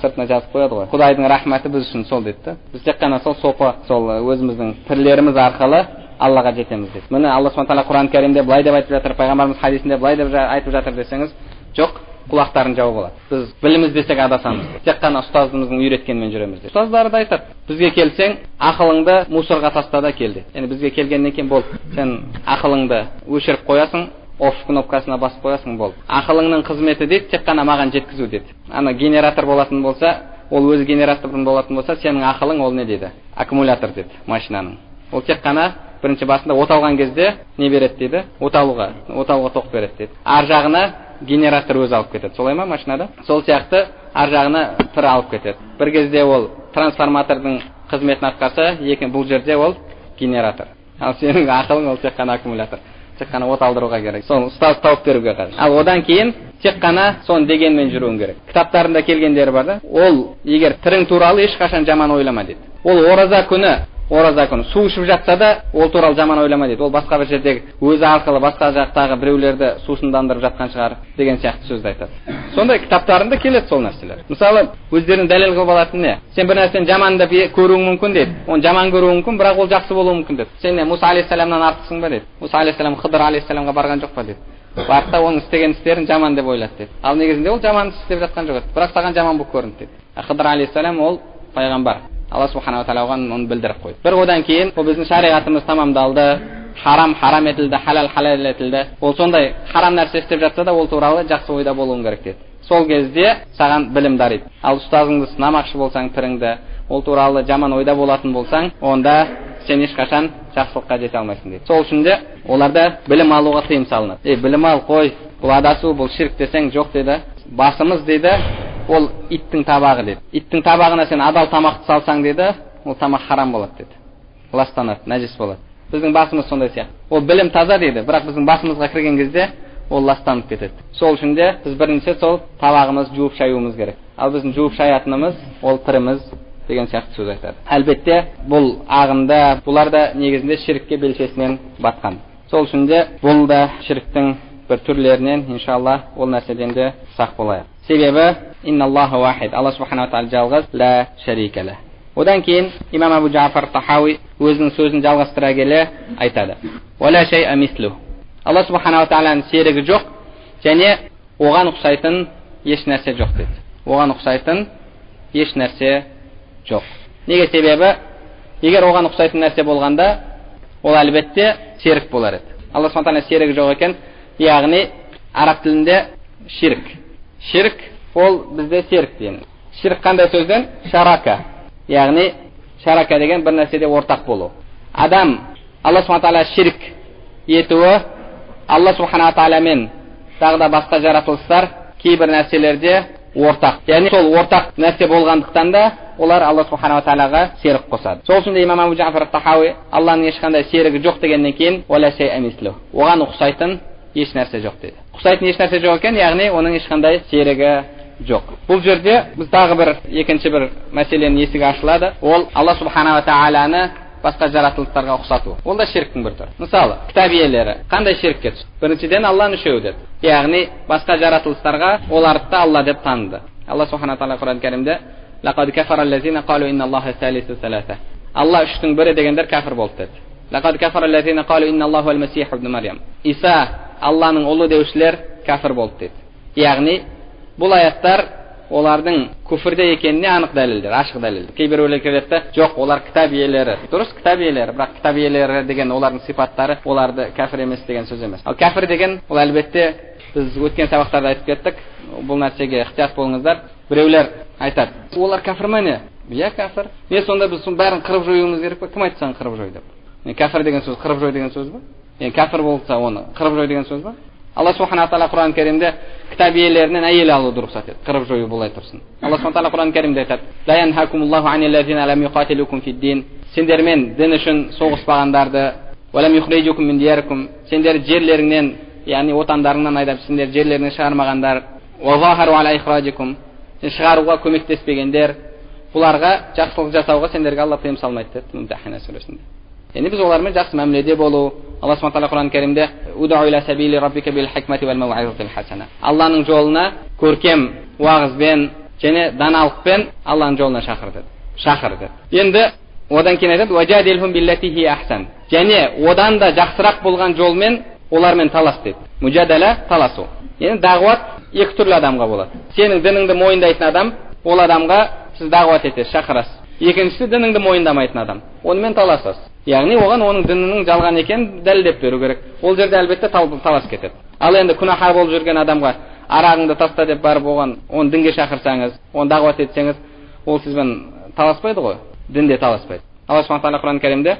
сыртына жазып қояды ғой. Құдайдың рахматы біз үшін сол дейді. Біз тек қана сол өзіміздің пірлеріміз арқылы Аллаға жетеміз дейді. Міне Алла Subhanahu Taala Құран Кәрімде былай деп айтып жатыр, пайғамбарымыз хадисінде былай деп айтып жатыр десеңіз, жоқ, құлақтарын жауып алады. Біз біліміз десек адасамыз. Тек қана ұстазымыздың үйреткенмен жүреміз дейді. Ұстаздары да айтады, бізге келсең, ақылыңды мусорға таста да кел дейді. Яғни бізге келгеннен кейін бол, сен ақылыңды өшіріп қоясың, оф кнопкасына басып қоясың, бол. Ақылыңның қызметі дейді, тек қана маған жеткізу дейді. Ана генератор болатын болса, ол өзі генератор болатын болса, сенің ақылың ол не дейді? Аккумулятор дейді, машинаның. Ол тек қана бірінші басында от алған кезде не береді дейді? Оталуға тоқ береді дейді. Ар жағына генератор өзі алып кетеді. Солай ма машинада? Сол сияқты ар жағына пір алып кетеді. Бір кезде ол трансформатордың қызметін атқарса, бұл жерде ол генератор. Ал сенің ақылың ол тек қана аккумулятор. Тек қана от алдыруға керек. Соны ұстаз тауып беруге қажет. Ал одан кейін тек қана соны дегенмен жүруің керек. Кітаптарында келгендері бар да, ол егер тірің туралы ешқашан жаман ойлама дейді. Ол ораза күні су ішіп жатса да ол туралы жаман ойлама дейді. Ол басқа бір жердегі өзі арқылы басқа жақтағы біреулерді сусындандырып жатқан шығар деген сияқты сөзді айтады. Сондай кітаптарында келеді сол нәрселер. Мысалы, өздерінің дәлел қылып алатын не? Сен бір нәрсені жаман деп көруің мүмкін дейді. Оны жаман көруің мүмкін, бірақ ол жақсы болуы мүмкін дейді. Сен Мұса алейхиссаламнан артықсың ба дейді. Мұса алейхиссалам Хыдыр алейхиссаламға барған жоқ па дейді. Барды да оның істеген істерін жаман деп ойлады дейді. Ал негізінде ол жаман істеп жатқан жоқ еді. Бірақ саған жаман болып көрінді дейді. Хыдыр алейхиссалам ол пайғамбар. Алла Subhanahu Wa Taala оны білдіріп қойды. Бір одан кейін ол біздің шариғатымыз тамамдалды, харам етілді, халал етілді. Ол сондай харам нәрсе істеп жатса да ол туралы жақсы ойда болуың керек деді. Сол кезде саған білім дариды. Ал ұстазыңды сынамақшы болсаң піріңді, ол туралы жаман ойда болатын болсаң, онда сен ешқашан жақсылыққа жете алмайсың дейді. Сол үшін де оларда білім алуға тыйым салынады. Білім ал, қой, бұл адасу, бұл ширк десең жоқ дейді. Басымыз дейді, ол иттің табағы дейді. Иттің табағына сен адал тамақты салсаң дейді, ол тамақ харам болады дейді. Ластанады, нәжіс болады. Біздің басымыз сондай сияқты. Ол білім таза дейді, бірақ біздің басымызға кірген кезде ол ластанып кетеді. Сол үшін де біз бірінші сол табағымыз жуып шаюымыз керек. Ал біздің жуып шаятынымыз ол піріміз деген сияқты сөз айтады. Әлбетте бұл ағымда бұлар да негізінде ширкке белшесінен батқан. Сол үшін де бұл да ширктің бір түрлерінен, иншалла, ол нәрседен де сақ болайық. Себебі инналлаху вахид, Алла Subhanahu Wa Taala жалғыз, ла шарика ла. Одан кейін имам Абу Джафар Тахауи өзінің сөзін жалғастыра келе айтады. Вала шай'a мислу. Алла Subhanahu Wa Taalaның серігі жоқ, және оған ұқсайтын еш нәрсе жоқ дейді. Оған ұқсайтын еш нәрсе жоқ. Неге себебі? Егер оған ұқсайтын нәрсе болғанда, ол әлбетте серік болар еді. Алла Субхана тағала серігі жоқ екен. Яғни араб тілінде ширк ол бізде серік деген. Ширк қандай сөзден? Шарака. Яғни шарака деген бір нәрседе ортақ болу. Адам Алла Субхана тағала ширк етуі, Алла Субхана тағаламен тағы да басқа жаратылыстар кейбір нәрселерде ортақ. Яғни сол ортақ нәрсе болғандықтан да олар Алла Субхана тағалаға серік қосады. Сол үшін де имам Абу Джафар ат-Тахауи Алланың ешқандай серігі жоқ дегеннен кейін оған ұқсайтын еш нәрсе жоқ дейді. Ұқсайтын еш нәрсе жоқ екен, яғни оның ешқандай серігі жоқ. Бұл жерде біз тағы бір екінші бір мәселенің есігі ашылады. Ол Алла Субхана тағаланы басқа жаратылыстарға ұқсату. Ол да ширктің бір түрі. Мысалы, кітап иелері қандай ширкке түсті? Біріншіден Алланы үшеу деді. Яғни басқа жаратылыстарға оларды да Алла деп таныды. Алла Субхана тағала Құран кәрімде лақад кафара аллазина қалу инналлаха салису саласа. Алла үштің бірі дегендер кәфір болды деді. Лақад кафара аллазина қалу инналлаху ал-масих ибн Марьям. Иса Алланың ұлы деушілер кәфір болды деді. Яғни бұл аяттар олардың күфірде екеніне анық дәлелдер, ашық дәлелдер. Кейбіреулер келеді, жоқ, олар кітап иелері. Дұрыс, кітап иелері, бірақ кітап иелері деген олардың сипаттары, оларды кәфір емес деген сөз емес. Ал кәфір деген ол әлбетте біз өткен сабақтарда айтып кеттік. Бұл нәрсеге ықтият болыңыздар. Біреулер айтады, олар кәфір ме не? Иә, кәфір. Не сонда біз бәрін қырып жоюымыз керек пе? Кім айтты саған қырып жой деп? Кәфір деген сөз қырып жой деген сөз ба? Кәфір болса оны қырып жой деген сөз ба? Алла Субхана тағала Құран кәрімде кітап иелерінен әйел алуды рұқсат етті. Қырып жою болай тұрсын. Алла Субхана тағала Құран кәрімде айтады: "Ла янхакумуллаху аниллазина лам юқатилукум фид-дин." Сендермен дін үшін соғыспағандарды, "Ва лам юхриджукум мин диярикум." Сендер жерлеріңнен, яғни отандарыңнан айдап сендер жерлерінен шығармағандар, "Ва захару ала ихраджикум." Шығаруға көмектеспегендер, бұларға жақсылық жасауға сендерге Алла тыйым салмайды деді Мумтахина сүресінде. Яғни біз олармен жақсы мәміледе болу. Алла Субхана тағала Құран кәрімде "Уд'у иля сабили раббика бил хикмати вал мау'изатил хасана." Алланың жолына көркем уағызбен және даналықпен Алланың жолына шақыр деді. Енді одан кейін айтады: "Ваджадилхум биллати хи ахсан." Және одан да жақсырақ болған жолмен олармен талас деді. Мужадала таласу. Яғни дағуат екі түрлі адамға болады. Сенің дініңді мойындайтын адам, ол адамға сіз дағуат етесіз, шақырасыз. Екіншісі дініңді мойындамайтын адам, онымен таласасыз. Яғни оған оның дінінің жалған екенін дәлелдеп беру керек. Ол жерде әлбетте талас кетеді. Ал енді күнәһар болып жүрген адамға арағыңды таста деп барып оған оны дінге шақырсаңыз, оны дағуат етсеңіз, ол сізбен таласпайды ғой, дінде таласпайды. Алла Субхана тағала Құран кәрімде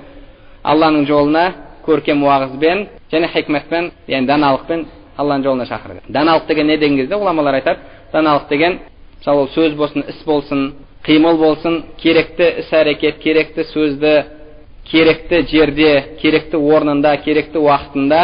Алланың жолына көркем уағызбен және хикметпен, яғни даналықпен Алланың жолына шақырды. Даналық деген не деген кезде ғұламалар айтады, даналық деген мысалы ол сөз болсын, іс болсын, қимыл болсын, керекті іс-әрекет, керекті сөзді керекті жерде, керекті орнында, керекті уақытында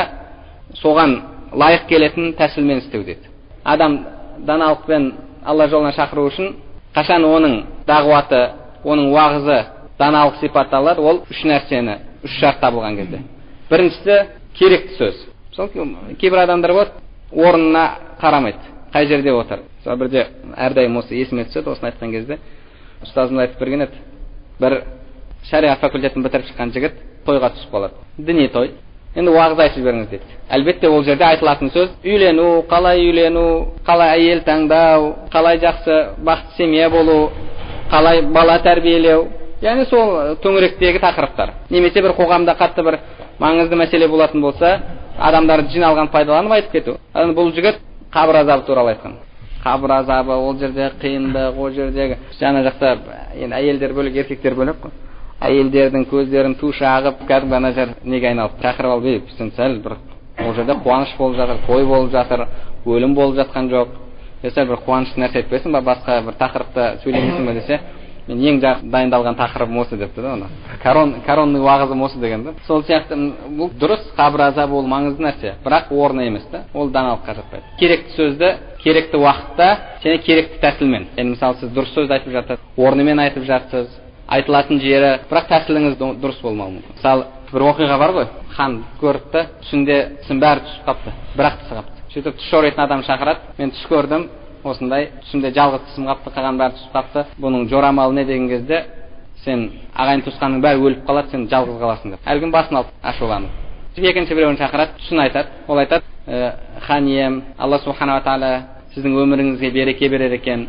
соған лайық келетін тәсілмен істеу дейді. Адам даналықпен Алла жолына шақыру үшін қашан оның дағуаты, оның уағызы даналық сипатты алады, ол үш нәрсені, үш шарт табылған кезде. Біріншісі керекті сөз. Сол кейбір адамдар болады, орнына қарамайды, қай жерде отыр. Сол бірде әрдайым осы есіме түседі, осыны айтқан кезде ұстазымыз айтып берген еді. Бір шариғат факультетін бітіріп шыққан жігіт тойға түсіп қалады. Діни той. Енді уағыз айтып беріңіз дейді. Әлбетте ол жерде айтылатын сөз үйлену, қалай әйел таңдау, қалай жақсы бақытты семья болу, қалай бала тәрбиелеу. Яғни сол төңіректегі тақырыптар. Немесе бір қоғамда қатты бір маңызды мәселе болатын болса, адамдарды жиналған пайдаланып айтып кету. Бұл жігіт қабір азабы туралы айтқан. Қабір азабы, ол жерде қиындық, ол жердегі жана жақта енді әйелдер бөлек, еркектер бөлек қой. Әйелдердің көздерін туша ағып, кәдімгі ана жер неге айналып, шақырып алып, сен сәл бір ол жерде қуаныш болып жатыр, той болып жатыр, өлім болып жатқан жоқ. Сәл бір қуанышты нәрсе айтпайсың ба, басқа бір тақырыпта сөйлемейсің ба десе, мен ең дайындалған тақырыбым осы депті да, оны коронный уағызым осы деген да. Сол сияқты бұл дұрыс, қабір азабы ол маңызды нәрсе, бірақ орны емес та, ол даналыққа жатпайды. Керекті сөзді керекті уақытта және керекті тәсілмен. Енді мысалы сіз дұрыс сөз айтып жатсыз, орнымен айтып жатсыз, айтылатын жері, бірақ тәсіліңіз дұрыс болмауы мүмкін. Мысалы бір оқиға бар ғой, хан көріпті, түсінде түсін бәрі түсіп қапты, бірақ тісі қапты. Сөйтіп түс көретін адам шақырады, мен түс көрдім, осындай түсімде жалғыз тісім қапты, қалған бәрі түсіп қапты. Бұның жорамалы не деген кезде, сен ағайын туысқанның бәрі өліп қалады, сен жалғыз қаласың деп. Әлгін басын алып ашуланып. Екінші біреуін шақырады, түсін айтады. Ол айтады: хан ием, Алла Субхана тағала сіздің өміріңізге береке берер екен.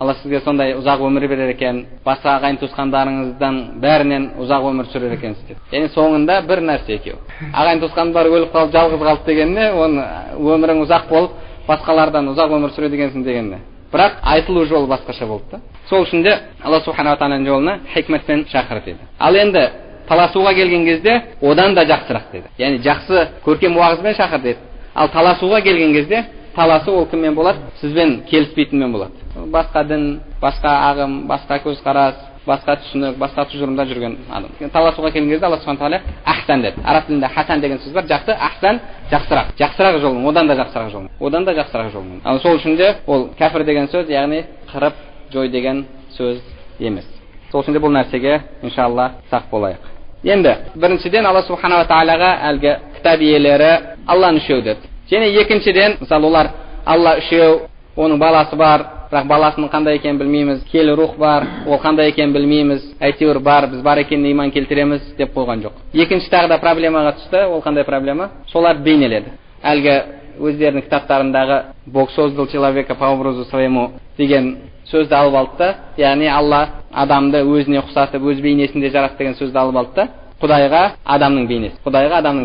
Алла сізге сондай ұзақ өмір берер екен, басқа ағайын туысқандарыңыздан бәрінен ұзақ өмір сүрер екенсіз деді. Яғни соңында бір нәрсе екеу. Ағайын туысқаның бәрі өліп қалып жалғыз қалды дегеніне, оны өмірің ұзақ болып, басқалардан ұзақ өмір сүре дегенсің дегеніне. Бірақ айтылу жолы басқаша болды да. Сол үшін де Алла субханала тағаланың жолына хикметпен шақыр деді. Ал енді таласуға келген кезде одан да жақсырақ деді. Яғни жақсы көркем уағызбен шақыр деді. Ал таласуға келген кезде таласу ол кіммен болады? Сізбен келіспейтінмен болады. Басқа дін, басқа ағым, басқа көзқарас, басқа түсінік, басқа тұжырымда жүрген адам. Таласуға келген кезде Алла субханала тағала ахсан деді. Араб тілінде хасан деген сөз бар. Жақсы, ахсан жақсырақ. Жақсырақ жолмен, одан да жақсырақ жолмен. Одан да жақсырақ жолмен. Ал сол үшін де ол кәфір деген сөз, яғни қырып жой деген сөз емес. Сол үшін де бұл нәрсеге иншалла сақ болайық. Енді біріншіден Алла субханала тағалаға әлгі кітап иелері Алланы үшеу деді. Және екіншіден, мысалы олар Алла үшеу, оның баласы бар, бірақ баласының қандай екенін білмейміз, келі рух бар, ол қандай екенін білмейміз, әйтеуір бар, біз бар екеніне иман келтіреміз деп қойған жоқ. Екінші тағы да проблемаға түсті. Ол қандай проблема? Солар бейнеледі. Әлгі өздерінің кітаптарындағы Бог создал человека по образу своему деген сөзді алып алды да, яғни Алла адамды өзіне ұқсатып, өз бейнесінде жаратты деген сөзді алып алды да, Құдайға адамның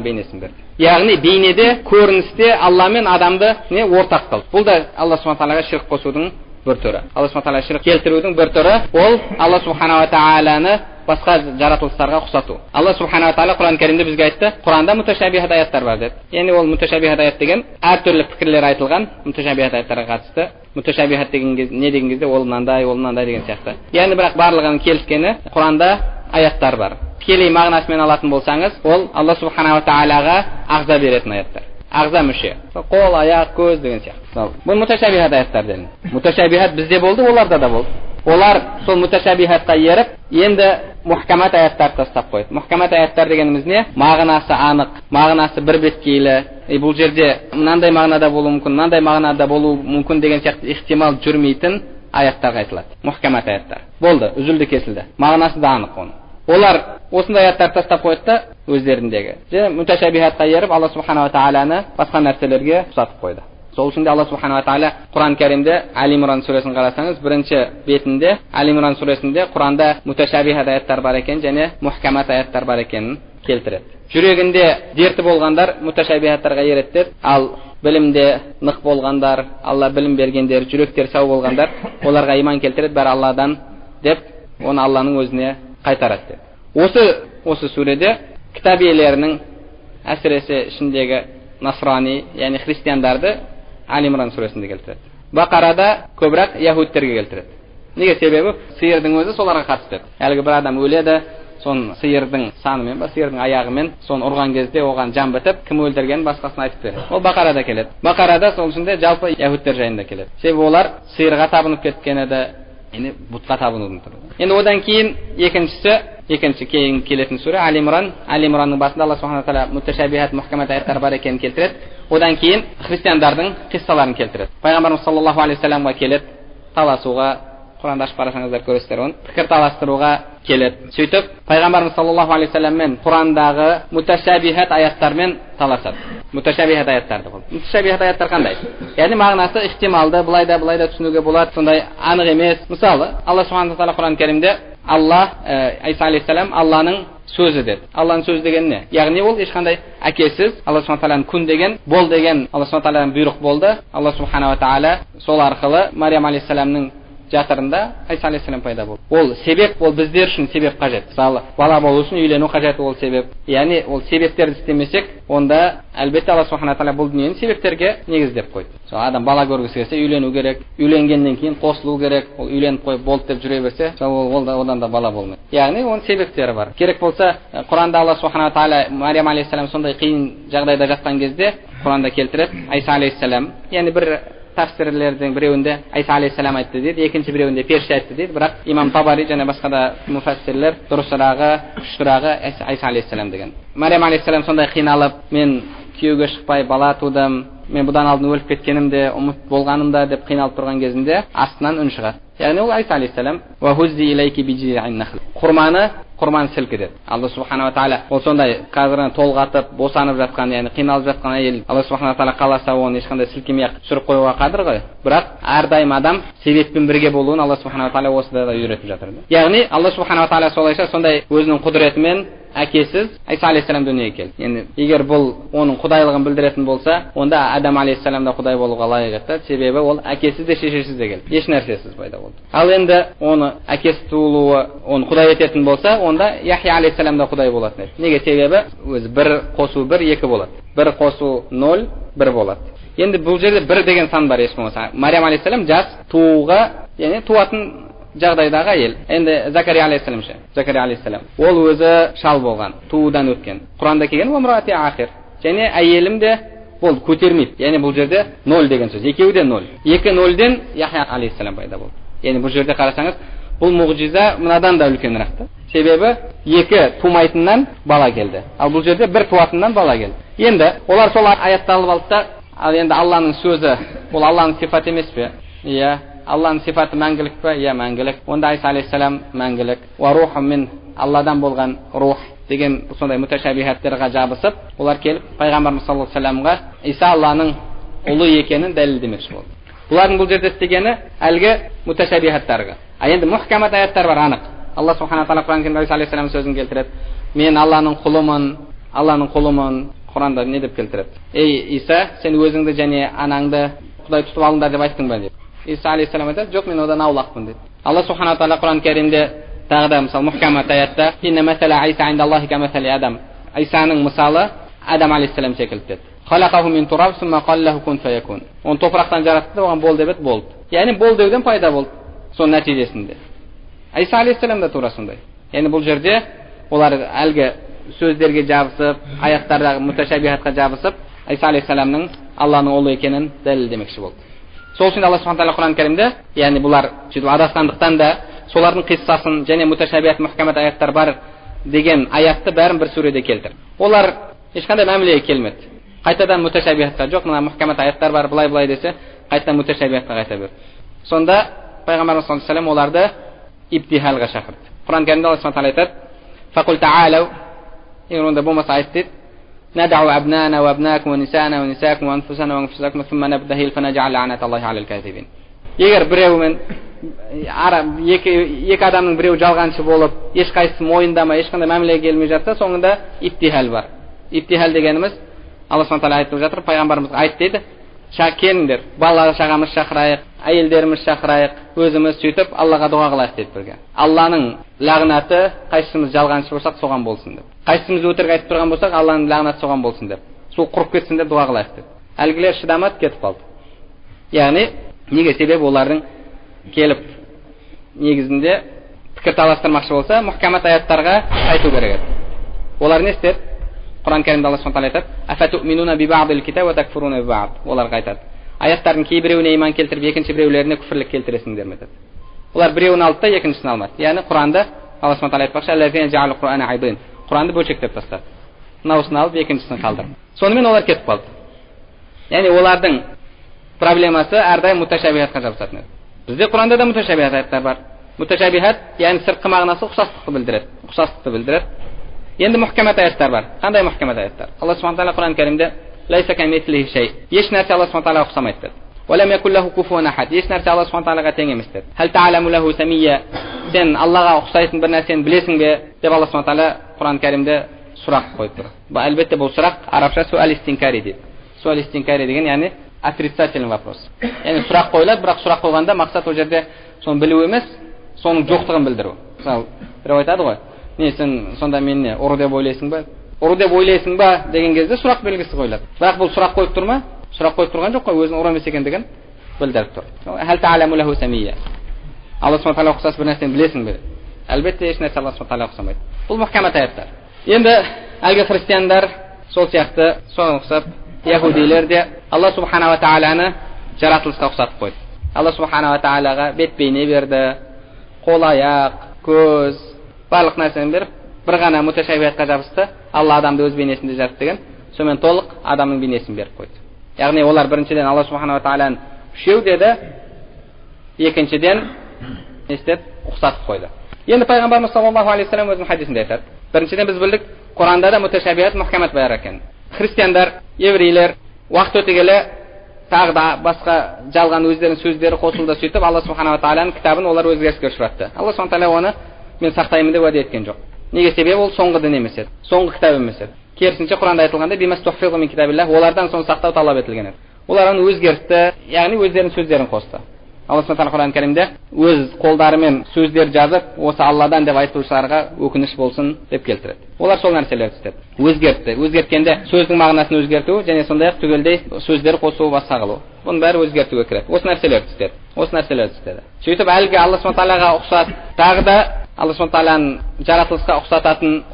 бейнесін берді. Яғни бейнеде, көріністе Алла мен адамды ортақ қылды. Бұл да Алла субханала тағалаға ширк қосудың бір түрі. Алла субханала тағалаға ширк келтірудің бір түрі, ол Алла субханала тағаланы басқа жаратылыстарға ұқсату. Алла субханала тағала Құран кәрімде бізге айтты, Құранда муташабихат аяттар бар деді. Яғни ол муташабихат аят деген әртүрлі пікірлер айтылған муташабихат аяттарға қатысты. Муташабихат деген кезде не деген кезде ол мынандай деген сияқты. Яғни бірақ барлығының келіскені Құранда аяттар бар. Тікелей мағынасымен алатын болсаңыз, ол Алла субханала тағалаға ағза беретін аяттар. Ағза мүше. Қол, аяқ, көз деген сияқты. Бұл муташабихат аяттар деді. Муташабихат бізде болды, оларда да болды. Олар сол муташабихатқа еріп, енді мухкамат аяттар тастап қойды. Мухкамат аяттар дегеніміз не? Мағынасы анық, мағынасы бір беткейлі. Бұл жерде мынандай мағынада болуы мүмкін, мынандай мағынада болуы мүмкін деген сияқты ихтимал жүрмейтін аяттарға айтылады. Мухкамат аяттар. Болды, үзілді кесілді. Мағынасы да анық оның. Олар осындай аяттар тастап қойды өздеріндегі. Муташабихатқа еріп Алла субханала тағаланы басқа нәрселерге ұқсатып қойды. Сол үшін де Алла субханала тағала Құран кәрімде Али Имран сүресін қарасаңыз, бірінші бетінде Али Имран сүресінде Құранда муташабихат аяттар бар екен және мухкамат аяттар бар екенін келтіреді. Жүрегінде дерті болғандар муташабихаттарға ереді, ал білімде нық болғандар, Алла білім бергендер, жүректер сау болғандар, оларға иман келтіреді, бәрі Алладан деп, оны Алланың өзіне қайтарады. Осы сүреде кітап иелерінің әсіресе ішіндегі насрани, яғни христиандарды Али Имран сүресінде келтіреді. Бақарада көбірек яһудтерге келтіреді. Неге? Себебі сиырдың өзі соларға қатысты. Әлгі бір адам өледі, сон сиырдың санымен ба, сиырдың аяғымен сон ұрған кезде оған жан бітіп, кім өлтіргенін басқасына айтып береді. Ол Бақарада келеді. Бақарада сол ішінде жалпы яһудтер жайында келеді. Себебі олар сиырға табынып кеткен еді, енді бұтқа табынудың түрі. Енді одан кейін екінші кейін келетін сүре Али Имран. Али Имранның басында Алла субханала тағала муташабихат мухкамат аяттар бар екенін келтіреді. Одан кейін христиандардың қиссаларын келтіреді. Пайғамбарымыз саллаллаху алейхи вассаламға келеді, таласуға, Құранда ашып қарасаңыздар көресіздер оны, пікір таластыруға келеді. Сөйтіп пайғамбарымыз саллаллаху алейхи вассаламмен Құрандағы муташабихат аяттармен таласады. Муташабихат аяттарды болды. Муташабихат аяттар қандай? Яғни мағынасы ихтималды, былай да түсінуге болады, сондай анық емес. Мысалы, Алла субханала тағала Құран кәрімде Алла, Иса алейхиссалам Алланың сөзі деді. Алланың сөзі деген не? Яғни ол ешқандай әкесіз, Алла субханала тағаланың күн деген, бол деген Алла субханала тағаланың бұйрық болды. Алла субханала тағала сол арқылы Мариям алейхиссаламның жатырында Иса алейхиссалам пайда болды. Ол себеп, ол біздер үшін себеп қажет. Мысалы, бала болу үшін үйлену қажет, ол себеп. Яғни ол себептерді істемесек, онда әлбетте Алла субханала тағала бұл дүниені себептерге негіздеп қойды. Сол адам бала көргісі келсе үйлену керек, үйленгеннен кейін қосылу керек. Ол үйленіп қойып болды деп жүре берсе, одан да бала болмайды. Яғни оның себептері бар. Керек болса, Құранда Алла субханала тағала Мариям алейхиссалам сондай қиын жағдайда жатқан кезде Құранда келтіреді Иса алейхиссалам. Яғни бір тәфсирлердің біреуінде Иса алейхиссалам айтты дейді, екінші біреуінде періште айтты дейді, бірақ имам Табари және басқа да муфассирлер дұрысырағы, күштірағы Иса алейхиссалам деген. Мариям алейхиссалам сондай қиналып, мен күйеуге шықпай бала тудым, мен бұдан алдын өліп кеткенімде, ұмыт болғанымда деп қиналып тұрған кезінде астынан үн шығады. Яғни ол Иса алейхиссалам құрманы құрман сілкі деді. Алла субханала тағала ол сондай қазір толғатып босанып жатқан, яғни қиналып жатқан әйел, Алла субханала тағала қаласа оны ешқандай сілкемей түсіріп қоюға қадір ғой. Бірақ әрдайым адам себеппен бірге болуын Алла субханала тағала осыда да үйретіп жатыр. Яғни Алла субханала тағала солайша сондай өзінің құдіретімен әкесіз Иса алейхиссалам дүниеге келді. Енді егер бұл оның құдайлығын білдіретін болса, онда Адам алейхиссалам да құдай болуға лайық еді. Себебі ол әкесіз де шешесіз де келді. Еш нәрсесіз пайда болды. Ал енді оны әкесі туылуы оны құдай ететін болса, онда Яхия алейхиссалам да құдай болатын еді. Неге? Себебі өзі 1 қосу 1 2 болады. 1 қосу 0 1 болады. Енді бұл жерде 1 деген сан бар еш болмаса. Мариям алейхиссалам жас тууға, яғни туатын жағдайдағы әйел. Енді Закария алейхиссалам ше. Закария алейхиссалам ол өзі шал болған, туудан өткен. Құранда келген умрати ахир. Және әйелім де болды, көтермейді. Яғни бұл жерде 0 деген сөз. Екеуі де 0. 2 0-ден Яхия алейхиссалам пайда болды. Яғни бұл жерде қарасаңыз, бұл мұғжиза мынадан да үлкенірек та. Себебі 2 тумайтыннан бала келді. Ал бұл жерде 1 туатыннан бала келді. Енді олар сол аятты алып алды да, ал енді Алланың сөзі, ол Алланың сифаты емес пе? Иә. Алланың сифаты мәңгілік пе? Иә, мәңгілік. Онда Иса алейхиссалам мәңгілік. Ва руху мин, Алладан болған рух деген сондай муташабихаттерға жабысып, олар келіп пайғамбарымыз саллаллаху алейхи вассаламға Иса Алланың ұлы екенін дәлелдемекші болды. Бұлардың бұл жерде істегені әлгі муташабихаттарға. А енді мұхкамат аяттар бар анық. Алла субханала тағала Құран кәрімде Иса алейхиссалам сөзін келтіреді. Мен Алланың құлымын. Құранда не деп келтіреді? Ей Иса, сен өзіңді және анаңды Құдай тұтып алыңдар деп айттың ба деп. Иса алейхиссалам айтады, жоқ, мен одан аулақпын дейді. Алла субханала тағала Құран кәрімде тағы да мысалы мұхкамат аятта инна масала Иса индаллахи камасали Адам. Исаның мысалы Адам алейхиссалам секілді деді. Халақаху мин тураб сумма қала лаху кун фаякун. Оны топырақтан жаратты, оған бол деп еді, болды. Яғни бол деуден пайда болды. Соның нәтижесінде Иса алейхиссалам да тура сондай. Яғни бұл жерде олар әлгі сөздерге жабысып, аяттардағы муташабихатқа жабысып, Иса алейхиссаламның Алланың ұлы екенін дәлелдемекші болды. Сол үшін Алла субханала тағала Құран кәрімде, яғни бұлар сөйтіп адасқандықтан да солардың қиссасын және муташабихат мұхкамат аяттар бар деген аятты бәрін бір сүреде келтір. Олар ешқандай мәмілеге келмеді. Қайтадан муташабихатқа жоқ, мына мұхкамат аяттар бар, былай десе, қайтадан муташабихатқа қайта берді. Сонда пайғамбарымыз саллаллаху алейхи вассалам оларды ибтихалға шақырды. Құран кәрімде Алла субханала тағала айтады: "Фақул таалау", егер онда болмаса айтты: "Надау абнана ва абнакум ва нисана ва нисакум ва анфусана ва анфусакум сумма набтахил фанаж'ал лa'наталлахи алал казибин." Егер біреумен екі адамның біреуі жалғаншы болып, ешқайсысы мойындамай, ешқандай мәмілеге келмей жатса, соңында иптихал бар. Иптихал дегеніміз Алла субханала тағала айтып жатыр, пайғамбарымыз айт дейді: "Келіңдер, бала шағамыз шақырайық, әйелдеріміз шақырайық, өзіміз сөйтіп Аллаға дұға қылайық" деді бірге. Алланың лағнаты қайсымыз жалғаншы болсақ соған болсын деп. Қайсымыз өтірік айтып тұрған болсақ, Алланың лағнаты соған болсын деп. Сол құрып кетсін деп дұға қылайық деп. Әлгілер шыдамады, кетіп қалды. Яғни неге? Себебі олардың келіп негізінде пікір таластырмақшы болса, мұхкамат аяттарға айту керек еді. Олар не істеді? Құран кәрімде Алла субханала айтады: "Афатуъминуна би баъдил китаб ва такфуруна би баъд." Оларға айтады: аяттардың кейбіреуіне иман келтіріп, екінші біреулеріне күфірлік келтіресіңдер ме деді. Олар біреуін алды да екіншісін алмады. Яғни Құранда Алла субханала айтпақшы: "Аллазина жа'алу Құр'ана айдин." Құранды бөлшектеп тастады. Мынауысын алып, екіншісін қалдырды. Сонымен олар кетіп қалды. Яғни олардың проблемасы әрдайым муташабихатқа жабысатын еді. Бізде Құранда да муташабихат аяттар бар. Муташабихат, яғни сыртқы мағынасы ұқсастықты білдіреді. Енді мұхкамат аяттар бар. Қандай мұхкамат аяттар? Алла субханала тағала Құран кәрімде лайса камислихи шей. Еш нәрсе Алла субханала тағалаға ұқсамайды деді. Ва лам якул лаху куфуан ахад. Еш нәрсе Алла субханала тағалаға тең емес деді. Хал та'ламу лаху самия. Сен Аллаға ұқсайтын бір нәрсені білесің бе? Деп Алла субханала тағала Құран кәрімде сұрақ қойып тұр. Әлбетте бұл сұрақ арабша суал истинкари дейді. Суал истинкари деген яғни отрицательный вопрос. Яғни сұрақ қойылады, бірақ сұрақ қойғанда мақсат ол жерде соны білу емес, соның жоқтығын білдіру. Мысалы, біреу айтады ғой: "Не, сен сонда мені ұры деп ойлайсың ба?" Ұры деп ойлайсың ба деген кезде сұрақ белгісі қойылады. Бірақ бұл сұрақ қойып тұр ма? Сұрақ қойып тұрған жоқ қой, өзінің ұры емес екендігін білдіріп тұр. Хал та'ламу лаху самия. Алла субханала тағала ұқсас бір нәрсені білесің бе? Әлбетте еш нәрсе Алла субханала тағалаға ұқсамайды. Бұл мұхкамат аяттар. Енді әлгі христиандар сол сияқты, соған ұқсап, яһудилер де Алла субханала тағаланы жаратылысқа ұқсатып қойды. Алла субханала тағалаға бет бейне берді, қол аяқ, көз, барлық нәрсені беріп, бір ғана муташабихатқа жабысты. Алла адамды өз бейнесінде жаратты деген, сонымен толық адамның бейнесін беріп қойды. Яғни олар біріншіден Алла субханала тағаланы үшеу деді, екіншіден не істеді? Ұқсатып қойды. Енді пайғамбарымыз саллаллаху алейхи вассалам өзінің хадисінде айтады. Біріншіден біз білдік, Құранда да муташабихат, мұхкамат бар екен. Христиандар, еврейлер уақыт өте келе тағы да басқа жалған өздерінің сөздері қосылды, сөйтіп Алла субханала тағаланың кітабын олар өзгеріске ұшыратты. Алла субханала тағала оны мен сақтаймын деп уәде еткен жоқ. Неге? Себебі ол соңғы дін емес еді, соңғы кітап емес еді. Керісінше Құранда айтылғандай бимастухфизу мин китабиллах, олардан соны сақтау талап етілген еді. Олар оны өзгертті, яғни өздерінің сөздерін қосты. Алла субханала тағала Құран кәрімде өз қолдарымен сөздер жазып, осы Алладан деп айтушыларға өкініш болсын деп келтіреді. Олар сол нәрселерді істеді. Өзгертті. Өзгерткенде сөздің мағынасын өзгерту және сондай-ақ түгелдей сөздер қосу, басқа қылу. Бұның бәрі өзгертуге кіреді. Осы нәрселерді істеді. Сөйтіп әлгі Алла субханала тағалаға ұқсат, тағы да Алла субханала тағаланың жаратылысқа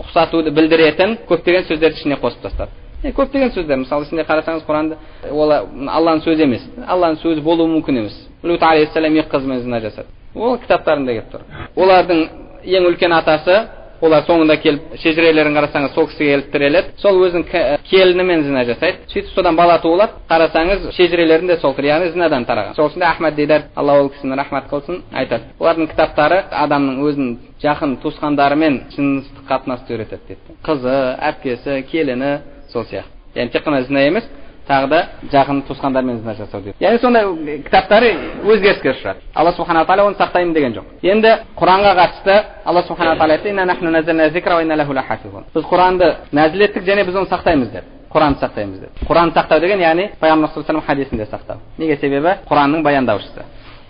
ұқсатуды білдіретін көптеген сөздерді ішіне қосып тастады. Көптеген сөздер, мысалы ішінде қарасаңыз Құранды, ол Алланың сөзі емес, Алланың сөзі болуы мүмкін емес. Лут алейхиссалам екі қызымен зина жасады. Ол кітаптарында келіп тұр. Олардың ең үлкен атасы, олар соңында келіп шежірелерін қарасаңыз сол кісіге келіп тіреледі. Сол өзінің келінімен зина жасайды. Сөйтіп содан бала туылады. Қарасаңыз шежірелерінде сол тұр, яғни зинадан тараған. Сол үшін Ахмад Дидар, Алла ол кісіні рахмат қылсын, айтады. Олардың кітаптары адамның өзінің жақын туысқандарымен жыныстық қатынасты үйретеді дейді. Қызы, әпкесі, келіні сол сияқты. Яғни тек қана зина емес, тағы да жақын туысқандармен зина жасау дейді. Яғни сондай кітаптары өзгеріске ұшырады. Алла субханала тағала оны сақтаймын деген жоқ. Енді Құранға қатысты Алла субханала тағала айтты: "Инна нахну наззална зикра ва инна лаху лахафизун." Біз Құранды нәзіл еттік және біз оны сақтаймыз деп. Құранды сақтаймыз деп. Құранды сақтау деген яғни пайғамбар саллаллаху алейхи вассалам хадисінде сақтау. Неге? Себебі Құранның баяндаушысы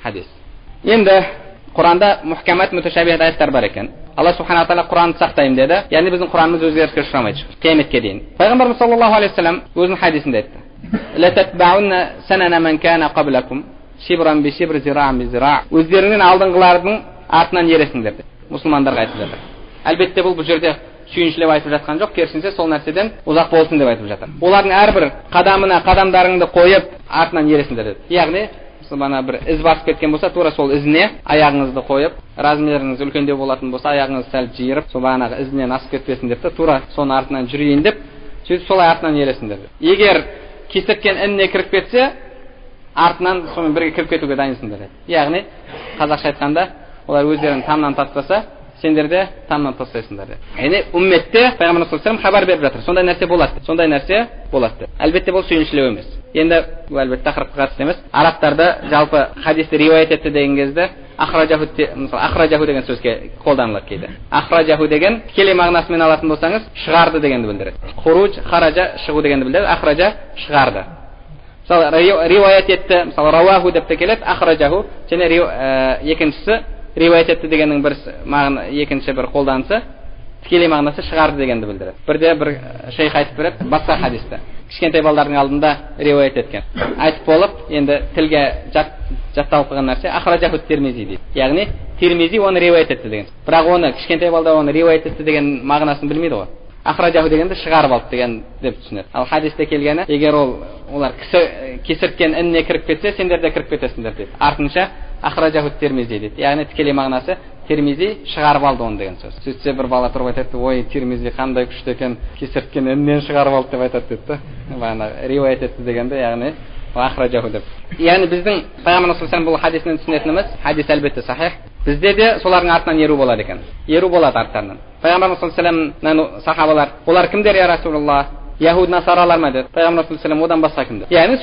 хадис. Енді Құранда мұхкамат, муташабих аяттар бар екен. Алла субханала тағала Құранды сақтаймын деді. Яғни біздің Құранымыз өзгеріске ұшырамайды қияметке дейін. Пайғамбарымыз саллаллаху алейхи вассалам өзінің хадисінде айтты: "Ла татбаунна санана ман кана қаблакум шибран би шибр зираан би зира." Өздеріңнен алдыңғылардың артынан ересіңдер деп мұсылмандарға айтып жатыр. Әлбетте бұл жерде сүйіншілеп айтып жатқан жоқ, керісінше сол нәрседен ұзақ болсын деп айтып жатыр. Олардың әрбір қадамына қадамдарыңды қойып артынан ересіңдер деді. Яғни бана бір із басып кеткен болса, тура сол ізіне аяғыңызды қойып, размеріңіз үлкендеу болатын болса, аяғыңызды сәл жиырып, сол бағанағы ізінен асып кетпесін деп, тура соның артынан жүрейін деп, сөйтіп солай артынан ересіңдер. Егер кесірткен ініне кіріп кетсе, артынан сонымен бірге кіріп кетуге дайынсыңдар. Яғни қазақша айтқанда, олар өздерін тамнан тастаса, сендер де тамнан тастайсыңдар. Яғни умметте пайғамбар саллаллаху алейхи вассалам хабар беріп жатыр. Сондай нәрсе болады. Әлбетте бұл сүйіншілеу емес. Енді әлбетте тақырыпқа қатысты емес. Арабтарда жалпы хадисті риуаят етті деген кезде ахраджаху деген сөзге қолданылады кейде. Ахраджаху деген тікелей мағынасымен алатын болсаңыз, шығарды дегенді білдіреді. Хуруж, хараджа, шығу дегенді білдіреді. Ахраджа шығарды. Мысалы риуаят етті, мысалы рауаху деп те келеді, ахраджаху. Және екіншісі риуаят етті дегеннің екінші бір қолданысы тікелей мағынасы шығарды дегенді білдіреді. Бірде бір шейх айтып береді, басқа хадисті. Кішкентай балалардың алдында риуаят еткен. Айтып болып, енді тілге жатталып қалған нәрсе ахраджаху Тирмизи дейді. Яғни Тирмизи оны риуаят етті деген. Бірақ оны кішкентай балдар оны риуаят етті деген мағынасын білмейді ғой. Ахраджаху дегенді шығарып алды деген деп түсінеді. Ал хадисте келгені, егер олар кесірткен ініне кіріп кетсе, сендер де кіріп кетесіңдер дейді. Артынша ахраджаху Тирмизи дейді. Яғни тікелей мағынасы Тирмизи шығарып алды оны деген сөз. Сөйтсе бір бала тұрып айтады: "Ой, Тирмизи қандай күшті екен, кесірткен іннен шығарып алды" деп айтады дейді. Бағана риуаят етті дегенде, яғни ахраджаху деп. Яғни біздің пайғамбар саллаллаху алейхи вассалам бұл хадисінен түсінетініміз, хадис әлбетте сахих. Бізде де солардың артынан еру болады екен. Еру болады арттарынан. Пайғамбар саллаллаху алейхи вассалам сахабалар, олар кімдер я Расулаллах? Яхуд насаралар ма деді. Пайғамбар саллаллаху алейхи вассалам одан басқа кімдер? Яғни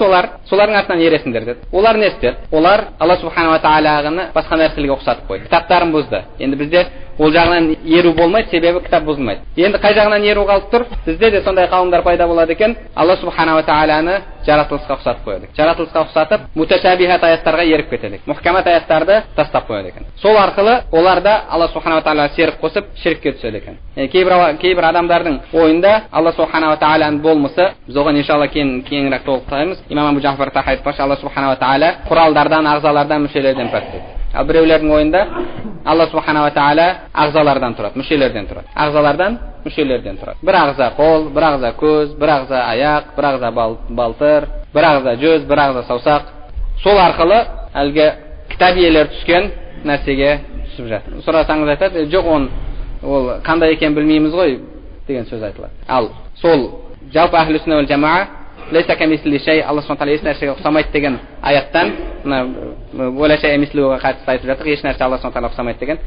солардың артынан ересіңдер деді. Олар не істеді? Олар Алла субханала тағаланы басқа нәрселерге ұқсатып қойды. Кітаптарын бұзды. Енді бізде ол жағынан еру болмайды, себебі кітап бұзылмайды. Енді қай жағынан еру қалып тұр? Бізде де сондай қауымдар пайда болады екен. Алла субханала тағаланы жаратылысқа ұқсатып қояды. Жаратылысқа ұқсатып, муташабихат аяттарға еріп кетеді. Мұхкамат аяттарды тастап қояды екен. Сол арқылы оларда Алла субханала тағала серік қосып ширкке түседі екен. Кейбір адамдардың ойында Алла субханала тағаланың болмысы, біз оған иншалла кеңірек толықтаймыз. Имам Абу Джафар Тахави айтпақшы, Алла субханала тағала құралдардан, ағзалардан, мүшелерден пәк дейді. Ал біреулердің ойында Алла субханала тағала ағзалардан тұрады, мүшелерден тұрады. Ағзалардан, мүшелерден тұрады. Бір ағза қол, бір ағза көз, бір ағза аяқ, бір ағза балтыр, бір ағза жүз, бір ағза саусақ. Сол арқылы әлгі кітап иелері түскен нәрсеге түсіп жатыр. Сұрасаңыз айтады: "Жоқ, ол қандай екен білмейміз ғой" деген сөз айтылады. Ал сол жалпы ахлу сүнна вал жамаа лейса камисли шей, Алла субханала тағала еш нәрсеге ұқсамайды деген аяттан, мына уәла шей мислуға қатысты айтып жатыр. Еш нәрсе Алла субханала тағала ұқсамайды деген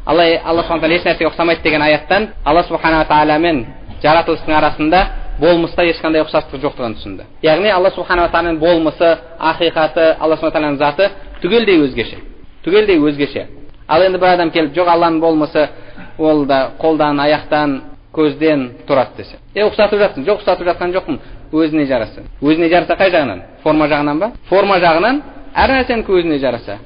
Алла субхана тағала еш нәрсеге ұқсамайды деген аяттан Алла субхана тағала мен жаратылыстың арасында болмыста ешқандай ұқсастық жоқтығын түсінді. Яғни Алла субхана тағаланың болмысы, ақиқаты, Алла субхана тағаланың заты түгелдей өзгеше. Ал енді бір адам келіп, жоқ, Алланың болмысы ол да қолдан, аяқтан, көзден тұрады десе. Ұқсатып жатсың? Жоқ, ұқсатып жатқан жоқпын. Өзіне жараса. Өзіне жараса қай жағынан? Форма жағынан ба? Форма жағынан әр нәрсенің көзіне жараса.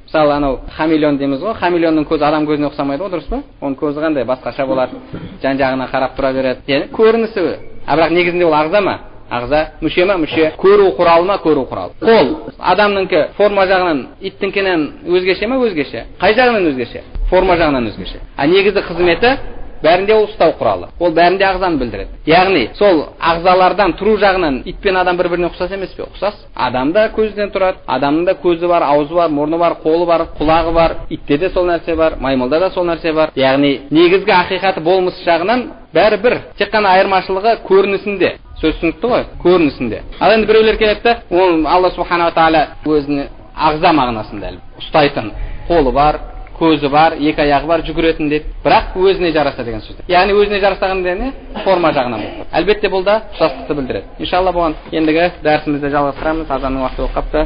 Мысалы, анау хамелеон дейміз ғой. Хамелеонның көзі адам көзіне ұқсамайды ғой, дұрыс па? Оның көзі қандай? Басқаша болады. Жан-жағына қарап тұра береді. Яғни көрінісі. Бірақ негізінде ол ағза ма? Ағза. Мүше ма? Мүше. Көру құралы ма? Көру құралы. Қол. Адамныңкі форма жағынан иттіңкінен өзгеше ма? Өзгеше. Қай жағынан өзгеше? Форма жағынан өзгеше. Негізі қызметі бәрінде ол ұстау құралы. Ол бәрінде ағзаны білдіреді. Яғни сол ағзалардан тұру жағынан ит пен адам бір-біріне ұқсас емес пе? Ұқсас. Адам да көзден тұрады. Адамның да көзі бар, аузы бар, мұрны бар, қолы бар, құлағы бар. Итте де сол нәрсе бар, маймылда да сол нәрсе бар. Яғни негізгі ақиқаты болмыс жағынан бәрі бір. Тек қана айырмашылығы көрінісінде. Сөз түсінікті ғой? Көрінісінде. Ал енді біреулер келеді де, ол Алла субхана тағала өзіне ағза мағынасында ұстайтын қолы бар, көзі бар, екі аяғы бар, жүгіретін дейді. Бірақ өзіне жараса деген сөз. Яғни өзіне жарасаған не? Форма жағынан бұл. Әлбетте бұл да ұқсастықты білдіреді. Иншалла бұған ендігі дәрісімізді жалғастырамыз. Азанның уақыты болып қапты.